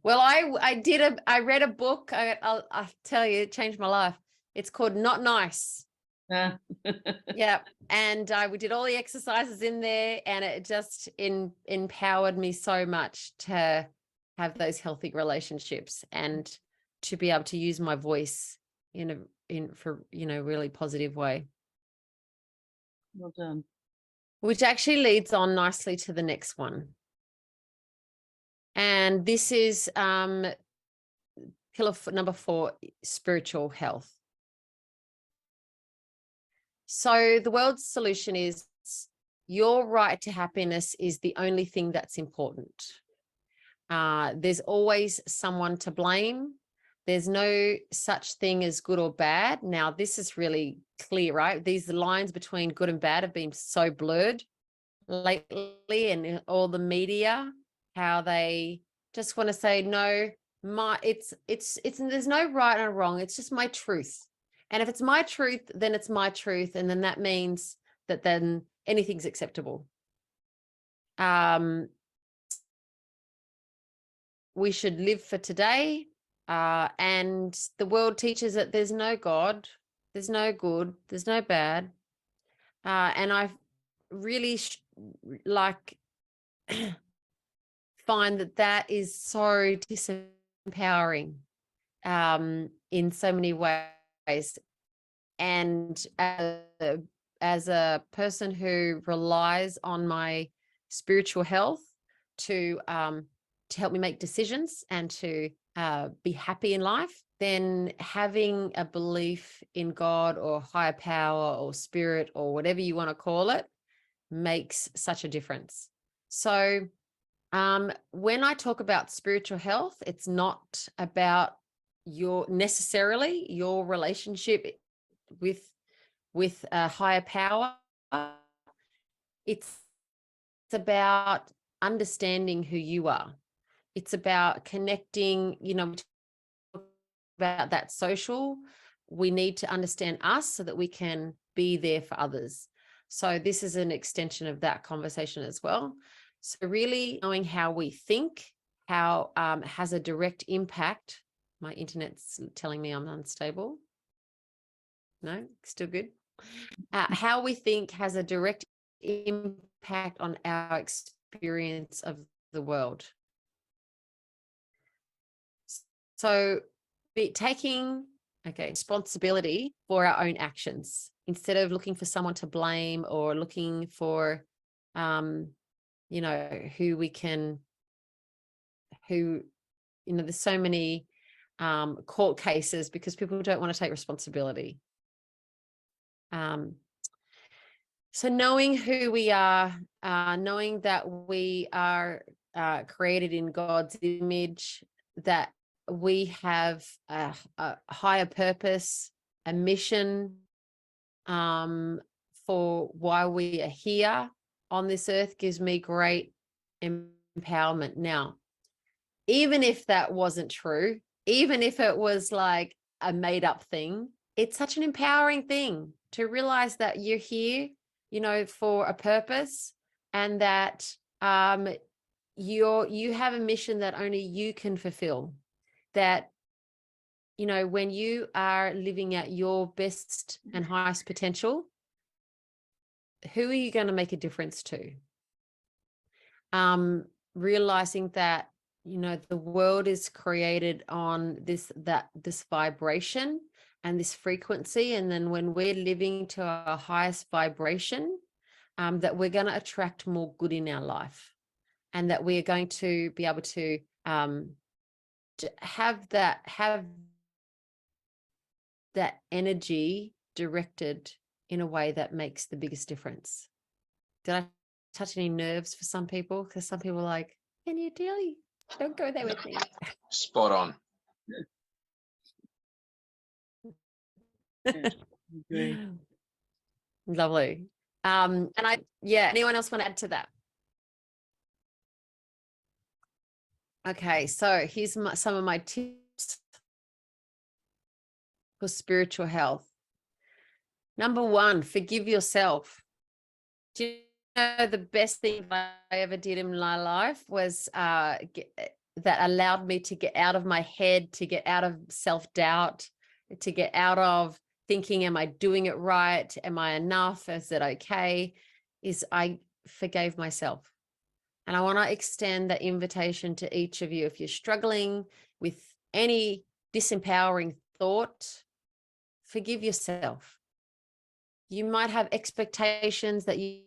Well, I read a book. I'll tell you, it changed my life. It's called Not Nice. Yeah. And we did all the exercises in there, and it just empowered me so much to have those healthy relationships and to be able to use my voice for, you know, really positive way. Well done. Which actually leads on nicely to the next one. And this is pillar number 4, spiritual health. So the world's solution is your right to happiness is the only thing that's important. There's always someone to blame. There's no such thing as good or bad. Now, this is really clear, right? These lines between good and bad have been so blurred lately, and in all the media, how they just want to say, no, it's there's no right or wrong. It's just my truth. And if it's my truth, then it's my truth. And then that means that then anything's acceptable. We should live for today. And the world teaches that there's no God, there's no good, there's no bad. And I really find that is so disempowering in so many ways. And as a person who relies on my spiritual health to help me make decisions and to be happy in life, then having a belief in God or higher power or spirit or whatever you want to call it makes such a difference. So when I talk about spiritual health, it's not about necessarily your relationship with a higher power. It's about understanding who you are. It's about connecting, about that social. We need to understand us so that we can be there for others. So this is an extension of that conversation as well. So really knowing how we think, how has a direct impact. My internet's telling me I'm unstable. No, still good. How we think has a direct impact on our experience of the world. So taking responsibility for our own actions instead of looking for someone to blame or looking for there's so many court cases because people don't want to take responsibility. So knowing who we are, knowing that we are created in God's image, that we have a higher purpose, a mission for why we are here on this earth gives me great empowerment. Now, even if that wasn't true, even if it was like a made up thing, it's such an empowering thing to realize that you're here, for a purpose, and that you have a mission that only you can fulfill. That, when you are living at your best and highest potential, who are you going to make a difference to? Realizing that, the world is created on this vibration and this frequency. And then when we're living to our highest vibration, that we're going to attract more good in our life, and that we are going to be able to have that energy directed in a way that makes the biggest difference. Did I touch any nerves for some people? Because some people are like, can you really? Don't go there with me. Spot on. Lovely. And anyone else want to add to that? Okay, so here's some of my tips for spiritual health. Number 1, forgive yourself. Do you know the best thing I ever did in my life was that allowed me to get out of my head, to get out of self-doubt, to get out of thinking, am I doing it right? Am I enough? Is it okay? Is I forgave myself. And I want to extend that invitation to each of you. If you're struggling with any disempowering thought, forgive yourself. You might have expectations that you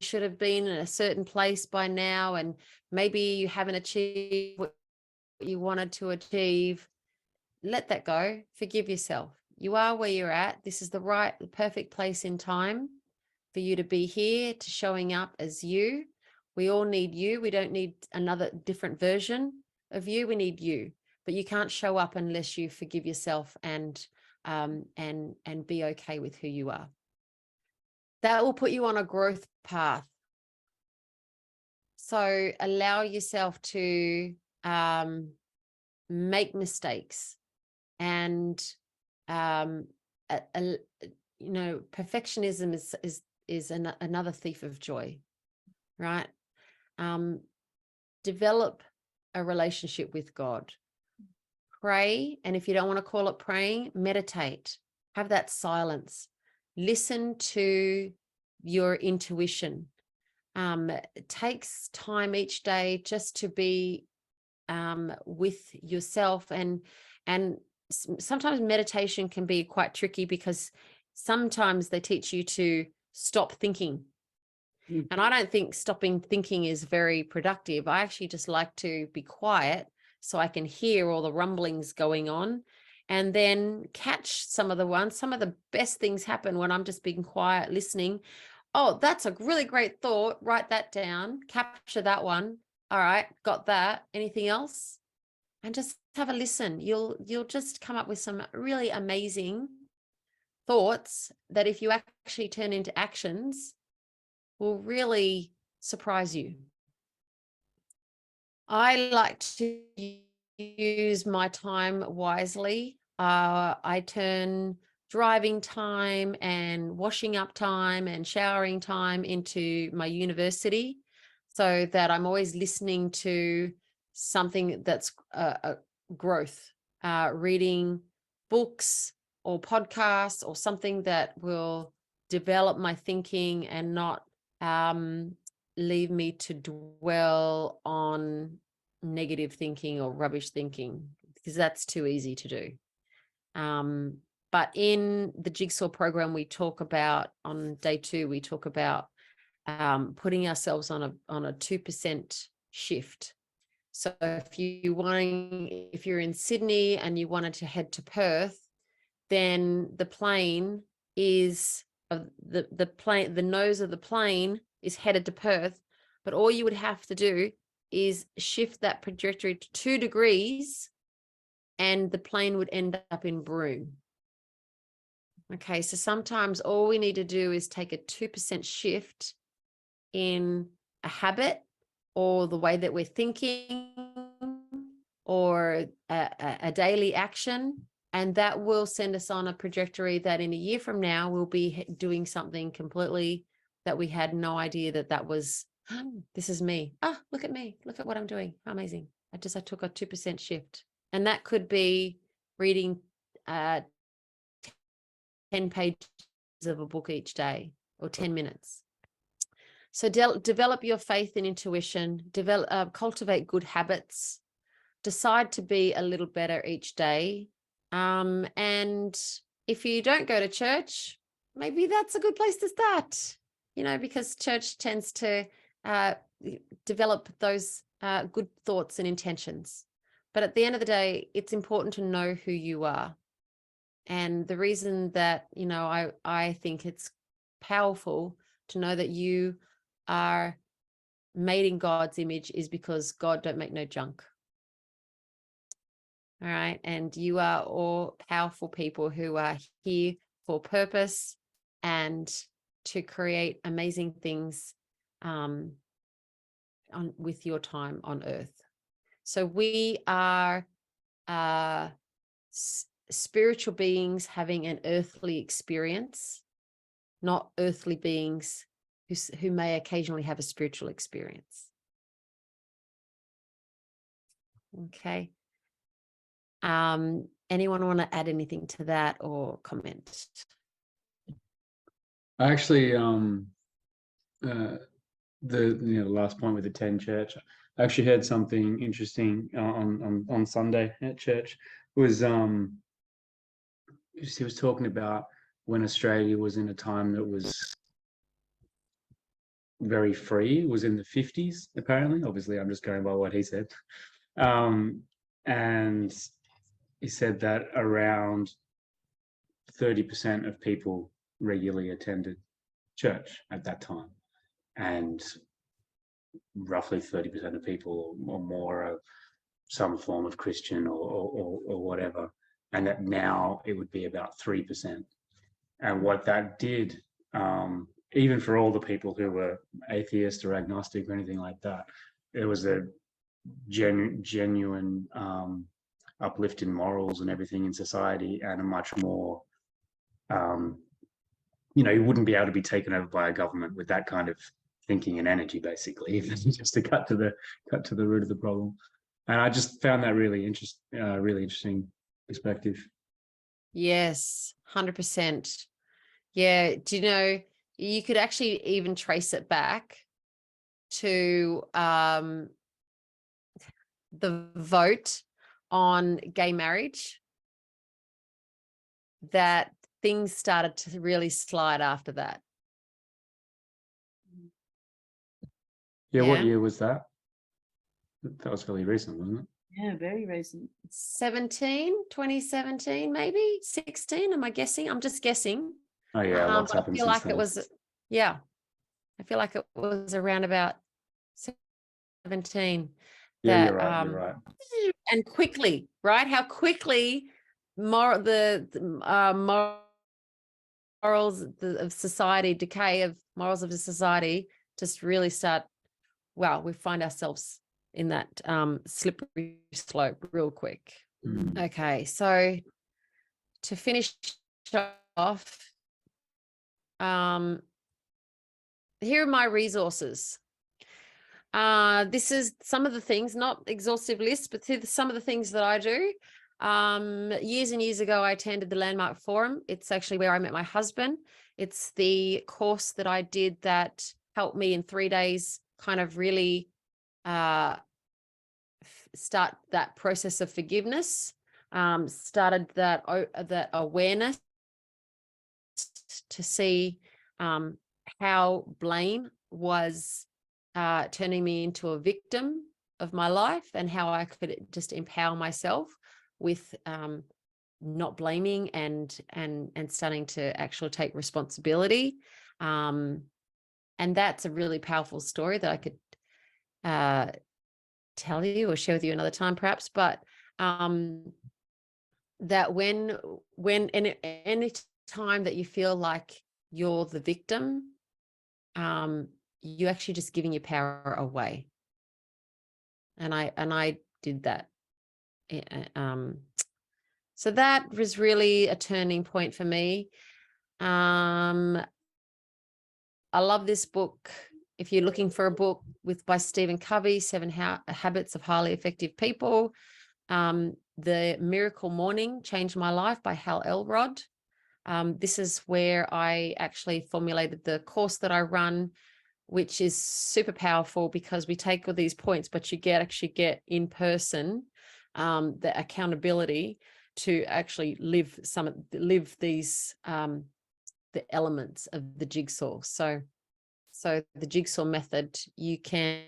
should have been in a certain place by now, and maybe you haven't achieved what you wanted to achieve. Let that go. Forgive yourself. You are where you're at. This is the perfect place in time for you to be here, to showing up as you. We all need you. We don't need another different version of you. We need you, but you can't show up unless you forgive yourself and be okay with who you are. That will put you on a growth path. So allow yourself to make mistakes, and perfectionism is another thief of joy, right? Develop a relationship with God. Pray, and if you don't want to call it praying, meditate. Have that silence. Listen to your intuition. It takes time each day just to be with yourself, and sometimes meditation can be quite tricky because sometimes they teach you to stop thinking. And I don't think stopping thinking is very productive. I actually just like to be quiet so I can hear all the rumblings going on, and then catch some of the ones. Some of the best things happen when I'm just being quiet, listening. Oh, that's a really great thought. Write that down, capture that one. All right, got that. Anything else? And just have a listen. You'll just come up with some really amazing thoughts that, if you actually turn into actions, will really surprise you. I like to use my time wisely. I turn driving time and washing up time and showering time into my university, so that I'm always listening to something that's a growth, reading books or podcasts or something that will develop my thinking and not leave me to dwell on negative thinking or rubbish thinking, because that's too easy to do. But in the Jigsaw program, we talk about, on day 2, we talk about putting ourselves on a 2% shift. So if you're in Sydney and you wanted to head to Perth, then the plane is the nose of the plane is headed to Perth, but all you would have to do is shift that trajectory to 2 degrees and the plane would end up in Broome. Okay, so sometimes all we need to do is take a 2% shift in a habit or the way that we're thinking or a daily action, and that will send us on a trajectory that in a year from now we'll be doing something completely that we had no idea that was, this is me. Look at me. Look at what I'm doing. How amazing. I took a 2% shift. And that could be reading 10 pages of a book each day, or 10 minutes. So develop your faith and intuition, cultivate good habits, decide to be a little better each day. And if you don't go to church, maybe that's a good place to start, because church tends to develop those good thoughts and intentions. But at the end of the day, it's important to know who you are. And the reason that, I think it's powerful to know that you are made in God's image is because God don't make no junk. All right. And you are all powerful people who are here for purpose and to create amazing things with your time on earth. So we are spiritual beings having an earthly experience, not earthly beings who may occasionally have a spiritual experience. Okay. Anyone want to add anything to that or comment? I actually, the last point with the 10 church, I actually heard something interesting on Sunday at church. Was he was talking about when Australia was in a time that was very free, was in the 50s, apparently. Obviously, I'm just going by what he said. And he said that around 30% of people regularly attended church at that time. And roughly 30% of people or more are some form of Christian or whatever, and that now it would be about 3%. And what that did, even for all the people who were atheist or agnostic or anything like that, it was a genuine uplift in morals and everything in society, and a much more, you wouldn't be able to be taken over by a government with that kind of thinking and energy, basically, just to cut to the root of the problem. And I just found that really interesting perspective. Yes, 100%. Yeah. Do you know, you could actually even trace it back to the vote on gay marriage, that things started to really slide after that. Yeah, what Yeah. year was that? That was fairly recent, wasn't it? Yeah, very recent. 2017, maybe 16. Am I guessing? I'm just guessing. Oh yeah, lots But I happened feel since like then. it was, yeah, I feel like it was around about 17. Yeah, that, you're right. You're right. And quickly, right? How quickly the morals of society, decay of morals of the society, just really start. Wow, we find ourselves in that slippery slope real quick. Okay, so to finish off, here are my resources. This is some of the things, not exhaustive list, but some of the things that I do. Years and years ago, I attended the Landmark Forum. It's actually where I met my husband. It's the course that I did that helped me in 3 days kind of really start that process of forgiveness, started that awareness to see how blame was turning me into a victim of my life, and how I could just empower myself with not blaming and starting to actually take responsibility. And that's a really powerful story that I could tell you or share with you another time perhaps, but that when any time that you feel like you're the victim, you actually just giving your power away. And I did that. So that was really a turning point for me. I love this book. If you're looking for a book by Stephen Covey, 7 Habits of Highly Effective People, The Miracle Morning Changed My Life by Hal Elrod. This is where I actually formulated the course that I run, which is super powerful because we take all these points, but you actually get in person the accountability to actually live these the elements of the jigsaw. So the jigsaw method, you can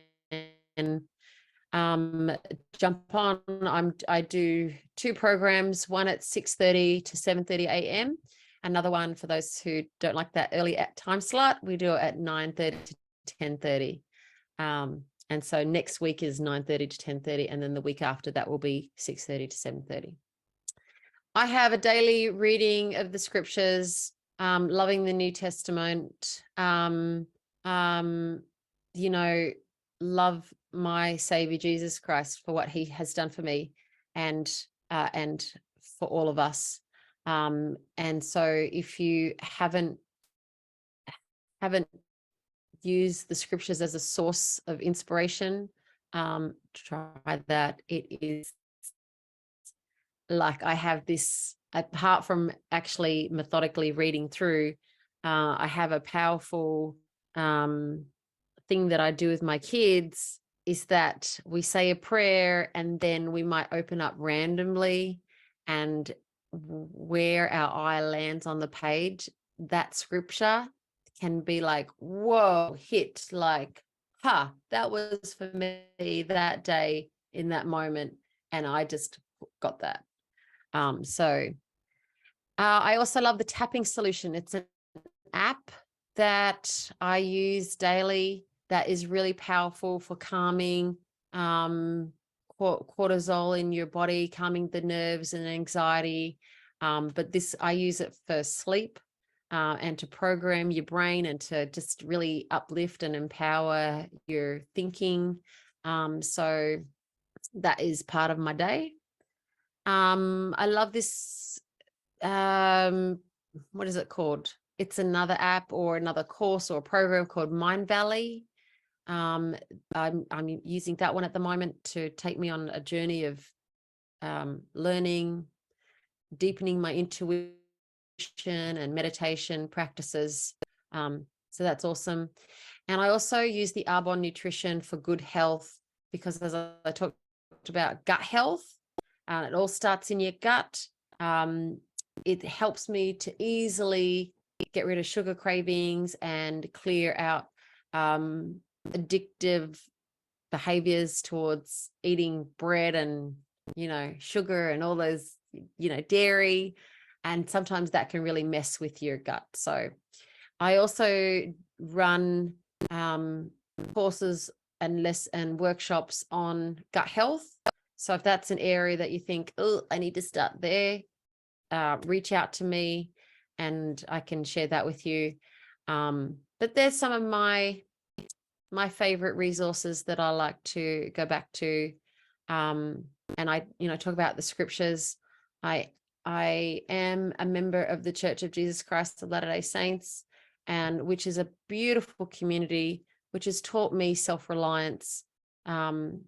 jump on. I do 2 programs, one at 6:30 to 7:30 a.m. Another one for those who don't like that early time slot, we do it at 9:30 to 10:30. And so next week is 9:30 to 10:30, and then the week after that will be 6:30 to 7:30. I have a daily reading of the scriptures, loving the New Testament, love my Savior Jesus Christ for what he has done for me and for all of us. And so if you haven't used the scriptures as a source of inspiration, try that. It is like I have this, apart from actually methodically reading through, I have a powerful thing that I do with my kids, is that we say a prayer and then we might open up randomly, and where our eye lands on the page, that scripture can be like, whoa, hit, like, that was for me that day in that moment. And I just got that. I also love the tapping solution. It's an app that I use daily that is really powerful for calming, cortisol in your body, calming the nerves and anxiety. But this, I use it for sleep and to program your brain and to just really uplift and empower your thinking. So that is part of my day. I love this. What is it called? It's another app or another course or program called Mind Valley. I'm using that one at the moment to take me on a journey of learning, deepening my intuition and meditation practices. So that's awesome. And I also use the Arbonne Nutrition for good health, because as I talked about gut health, it all starts in your gut. It helps me to easily get rid of sugar cravings and clear out addictive behaviors towards eating bread and, sugar and all those, dairy. And sometimes that can really mess with your gut. So I also run courses and workshops on gut health. So if that's an area that you think, oh, I need to start there, reach out to me and I can share that with you. But there's some of my favorite resources that I like to go back to. And I, talk about the scriptures. I am a member of the Church of Jesus Christ of Latter-day Saints, and which is a beautiful community, which has taught me self-reliance, and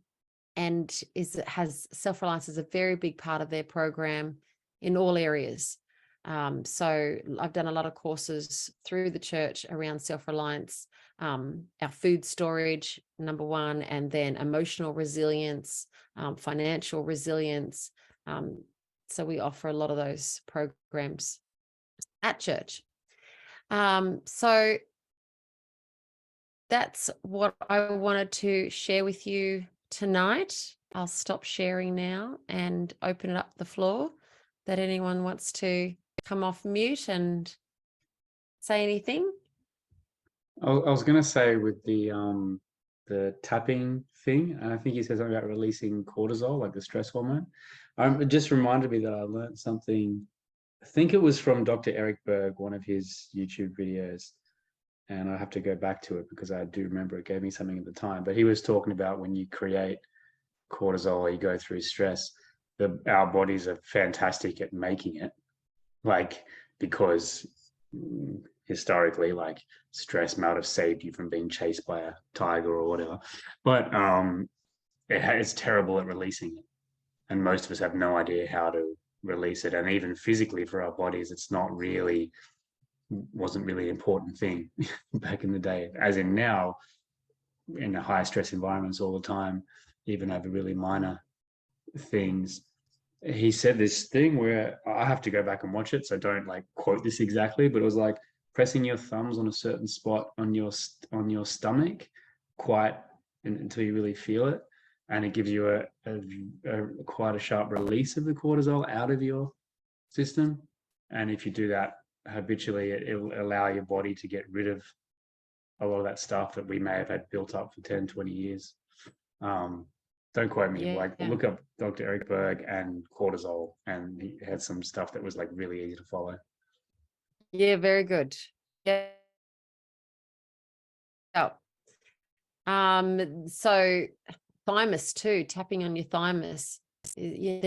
has self-reliance as a very big part of their program in all areas. So I've done a lot of courses through the church around self-reliance, our food storage, number one, and then emotional resilience, financial resilience. So we offer a lot of those programs at church. So that's what I wanted to share with you tonight. I'll stop sharing now and open it up the floor that anyone wants to come off mute and say anything. I was going to say with the tapping thing, and I think you said something about releasing cortisol, like the stress hormone. It just reminded me that I learned something. I think it was from Dr. Eric Berg, one of his YouTube videos, and I have to go back to it because I do remember it gave me something at the time. But he was talking about when you create cortisol or you go through stress, our bodies are fantastic at making it, because historically, stress might have saved you from being chased by a tiger or whatever, but it's terrible at releasing it, and most of us have no idea how to release it. And even physically for our bodies, it's wasn't really an important thing back in the day, as in now in the high stress environments all the time, even over really minor things. He said this thing where I have to go back and watch it, so don't quote this exactly, but it was like pressing your thumbs on a certain spot on your stomach until you really feel it, and it gives you quite a sharp release of the cortisol out of your system. And if you do that habitually, it will allow your body to get rid of a lot of that stuff that we may have had built up for 10, 20 years. Don't quote me. Look up Dr. Eric Berg and cortisol, and he had some stuff that was really easy to follow. Yeah, very good. Yeah. So thymus too, tapping on your thymus. And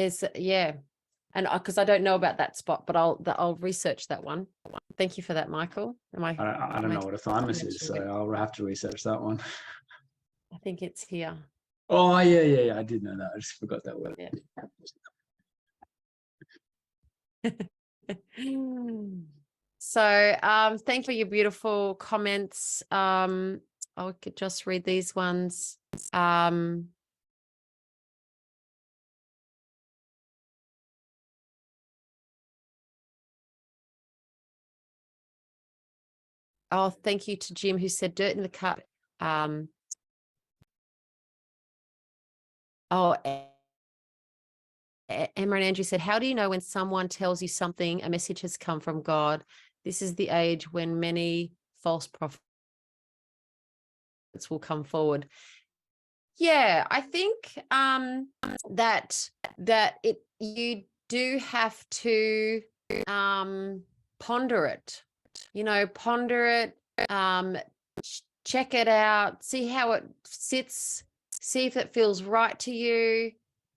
because I don't know about that spot, but I'll research that one. Thank you for that, Michael. I don't know what a thymus is, so I'll have to research that one. I think it's here. Oh yeah. I did know that. I just forgot that word. Yeah. So thank you for your beautiful comments. I could just read these ones. Oh, thank you to Jim, who said dirt in the cup. Emma and Andrew said, how do you know when someone tells you something, a message has come from God? This is the age when many false prophets will come forward. Yeah, I think that you do have to ponder it, ponder it, check it out, see how it sits, see if it feels right to you.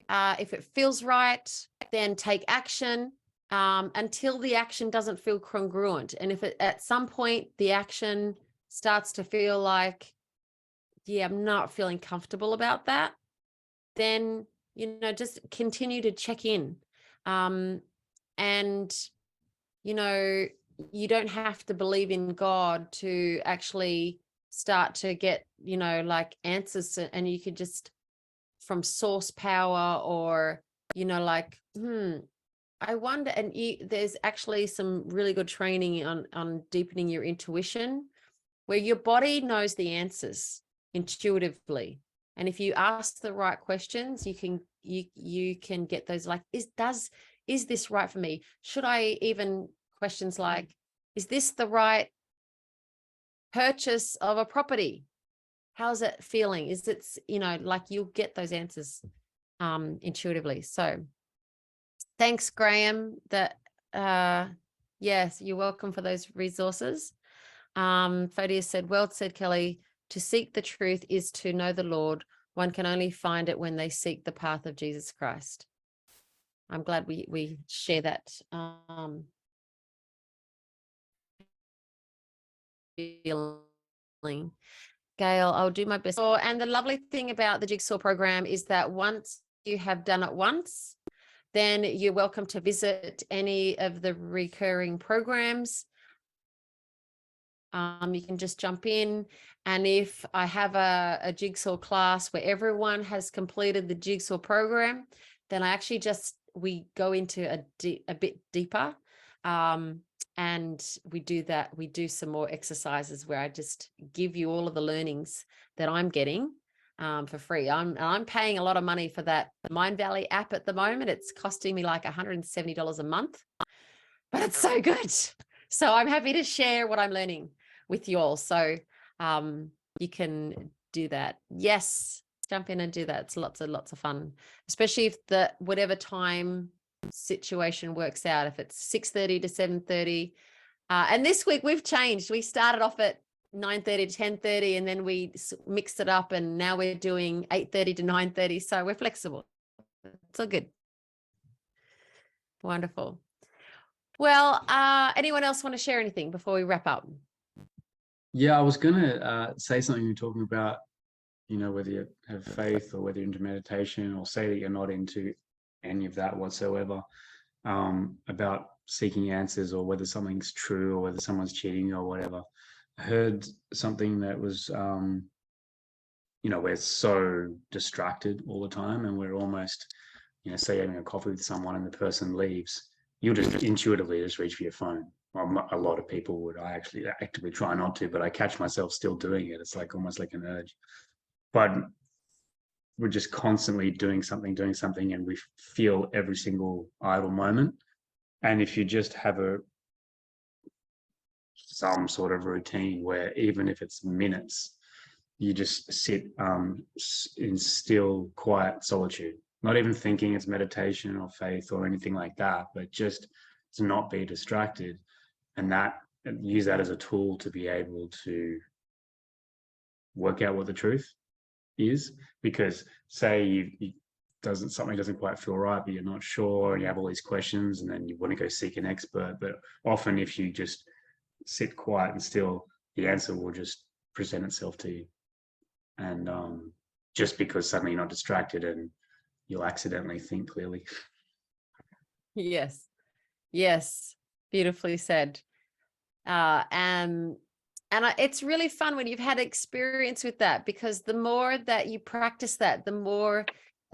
If it feels right, then take action until the action doesn't feel congruent. And if at some point the action starts to feel like, yeah, I'm not feeling comfortable about that, then, just continue to check in. And, you don't have to believe in God to actually start to get, like answers, and you could just from source power, or, I wonder, and there's actually some really good training on deepening your intuition, where your body knows the answers intuitively. And if you ask the right questions, you can get those, like, is this right for me? Should I even questions like, is this the right purchase of a property? How's it feeling? Is it, like, you'll get those answers intuitively. So thanks, Graham. Yes, you're welcome for those resources. Photius said, well said, Kelly. To seek the truth is to know the Lord. One can only find it when they seek the path of Jesus Christ. I'm glad we share that feeling. Gail, I'll do my best. And the lovely thing about the Jigsaw program is that once you have done it once, then you're welcome to visit any of the recurring programs. You can just jump in, and if I have a Jigsaw class where everyone has completed the Jigsaw program, then I actually we go into a bit deeper, and we do some more exercises where I just give you all of the learnings that I'm getting for free. I'm paying a lot of money for that Mind Valley app at the moment. It's costing me like $170 a month, but it's so good. So I'm happy to share what I'm learning with you all. So you can do that. Yes, jump in and do that. It's lots of fun, especially if whatever time situation works out, if it's 6:30 to 7:30. And this week we've changed. We started off at 9:30 to 10:30, and then we mixed it up, and now we're doing 8:30 to 9:30. So we're flexible. It's all good. Wonderful. Well, anyone else want to share anything before we wrap up? Yeah, I was going to say something. You're talking about, whether you have faith or whether you're into meditation, or say that you're not into any of that whatsoever, about seeking answers, or whether something's true, or whether someone's cheating or whatever. I heard something that was, we're so distracted all the time, and we're almost, say having a coffee with someone and the person leaves, you'll just intuitively just reach for your phone. Well, a lot of people would. I actually actively try not to, but I catch myself still doing it. It's like almost like an urge. But we're just constantly doing something, and we feel every single idle moment. And if you just have some sort of routine where, even if it's minutes, you just sit in still, quiet solitude, not even thinking it's meditation or faith or anything like that, but just to not be distracted, and use that as a tool to be able to work out what the truth is. Because say something doesn't quite feel right, but you're not sure, and you have all these questions, and then you want to go seek an expert. But often if you just sit quiet and still, the answer will just present itself to you. And just because suddenly you're not distracted, and you'll accidentally think clearly. Yes. Beautifully said. And it's really fun when you've had experience with that, because the more that you practice that, the more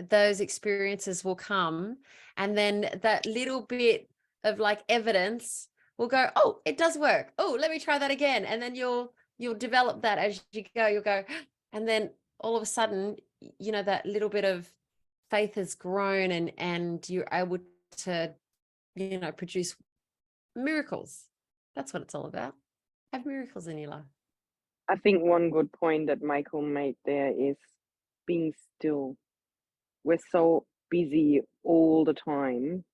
those experiences will come. And then that little bit of like evidence will go, oh, it does work. Oh, let me try that again. And then you'll develop that as you go. You'll go, and then all of a sudden, that little bit of faith has grown, and you're able to, produce miracles. That's what it's all about. Have miracles in your life. I think one good point that Michael made there is being still. We're so busy all the time,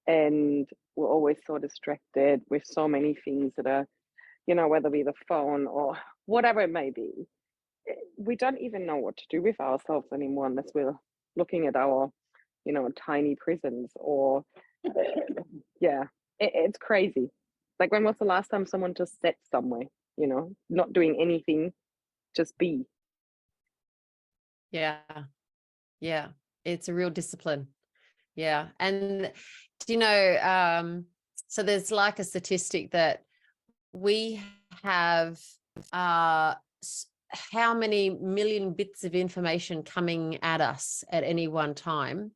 and we're always so distracted with so many things that are, you know, whether it be the phone or whatever it may be. We don't even know what to do with ourselves anymore unless we're looking at our, you know, tiny prisons or, yeah, it's crazy. Like, when was the last time someone just sat somewhere, you know, not doing anything, just be? Yeah. Yeah. It's a real discipline. Yeah. And do you know, so there's like a statistic that we have how many million bits of information coming at us at any one time,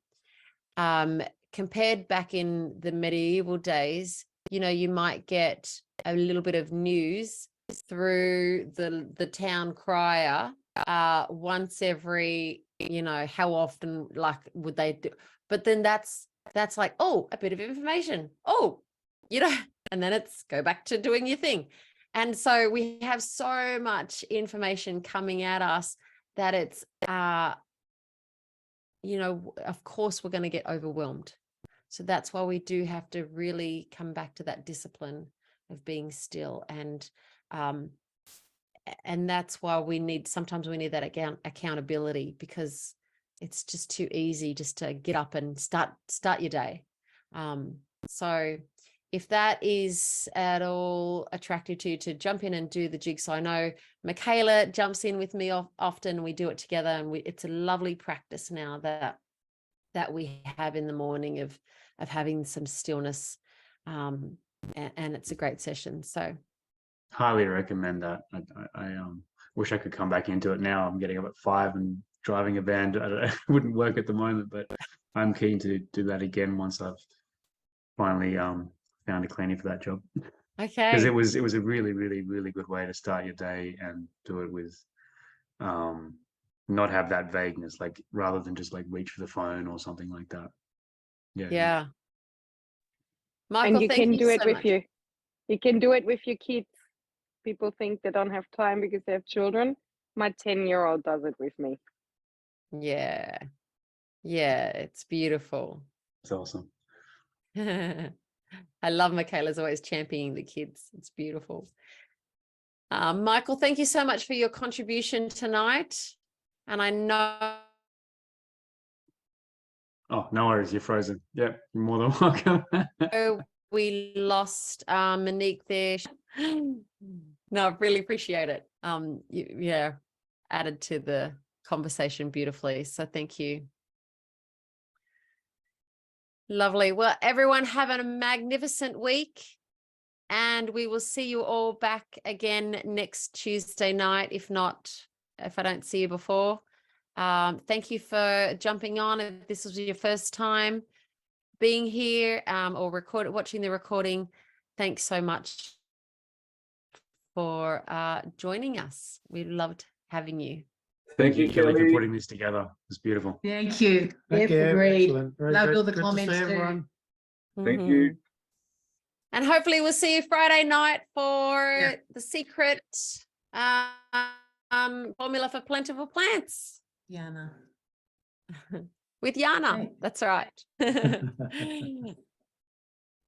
compared back in the medieval days. You know, you might get a little bit of news through the town crier once every, you know, how often, like, would they do? But then that's like, oh, a bit of information, oh, you know, and then it's go back to doing your thing. And so we have so much information coming at us that it's you know, of course we're going to get overwhelmed. So that's why we do have to really come back to that discipline of being still. And that's why sometimes we need that accountability, because it's just too easy just to get up and start your day. So if that is at all attractive to you, to jump in and do the jigsaw. I know Michaela jumps in with me often. We do it together, and it's a lovely practice now that we have in the morning of having some stillness, and it's a great session. So Highly recommend that. I wish I could come back into it now. I'm getting up at 5 and driving a van. It wouldn't work at the moment, but I'm keen to do that again once I've finally found a cleaning for that job. okay, Because it was a really, really, really good way to start your day and do it with not have that vagueness, like rather than just like reach for the phone or something like that. yeah. Michael, And you thank can you do it so with much. you can do it with your kids. People think they don't have time because they have children. My 10-year-old does it with me. Yeah, it's beautiful. It's awesome. I love Michaela's always championing the kids. It's beautiful. Michael, thank you so much for your contribution tonight. And I know. Oh, no worries. You're frozen. Yep. You're more than welcome. We lost Monique there. No, I really appreciate it. Yeah, added to the conversation beautifully. So thank you. Lovely. Well, everyone have a magnificent week, and we will see you all back again next Tuesday night, if I don't see you before. Thank you for jumping on. If this was your first time being here or watching the recording, thanks so much for joining us. We loved having you. Thank you, Kelly, for Kelly. putting this together. It's beautiful. Thank you. Thank Yep, you. agreed. Excellent. Very Loved good. all the Good to see comments too. everyone. Thank you. And hopefully we'll see you Friday night for the secret formula for plentiful plants. Yana. With Yana. Okay. That's right.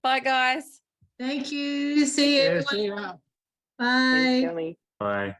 Bye, guys. Thank you. See you. Yeah, everyone. see you. Bye. Thanks, Kelly. Bye.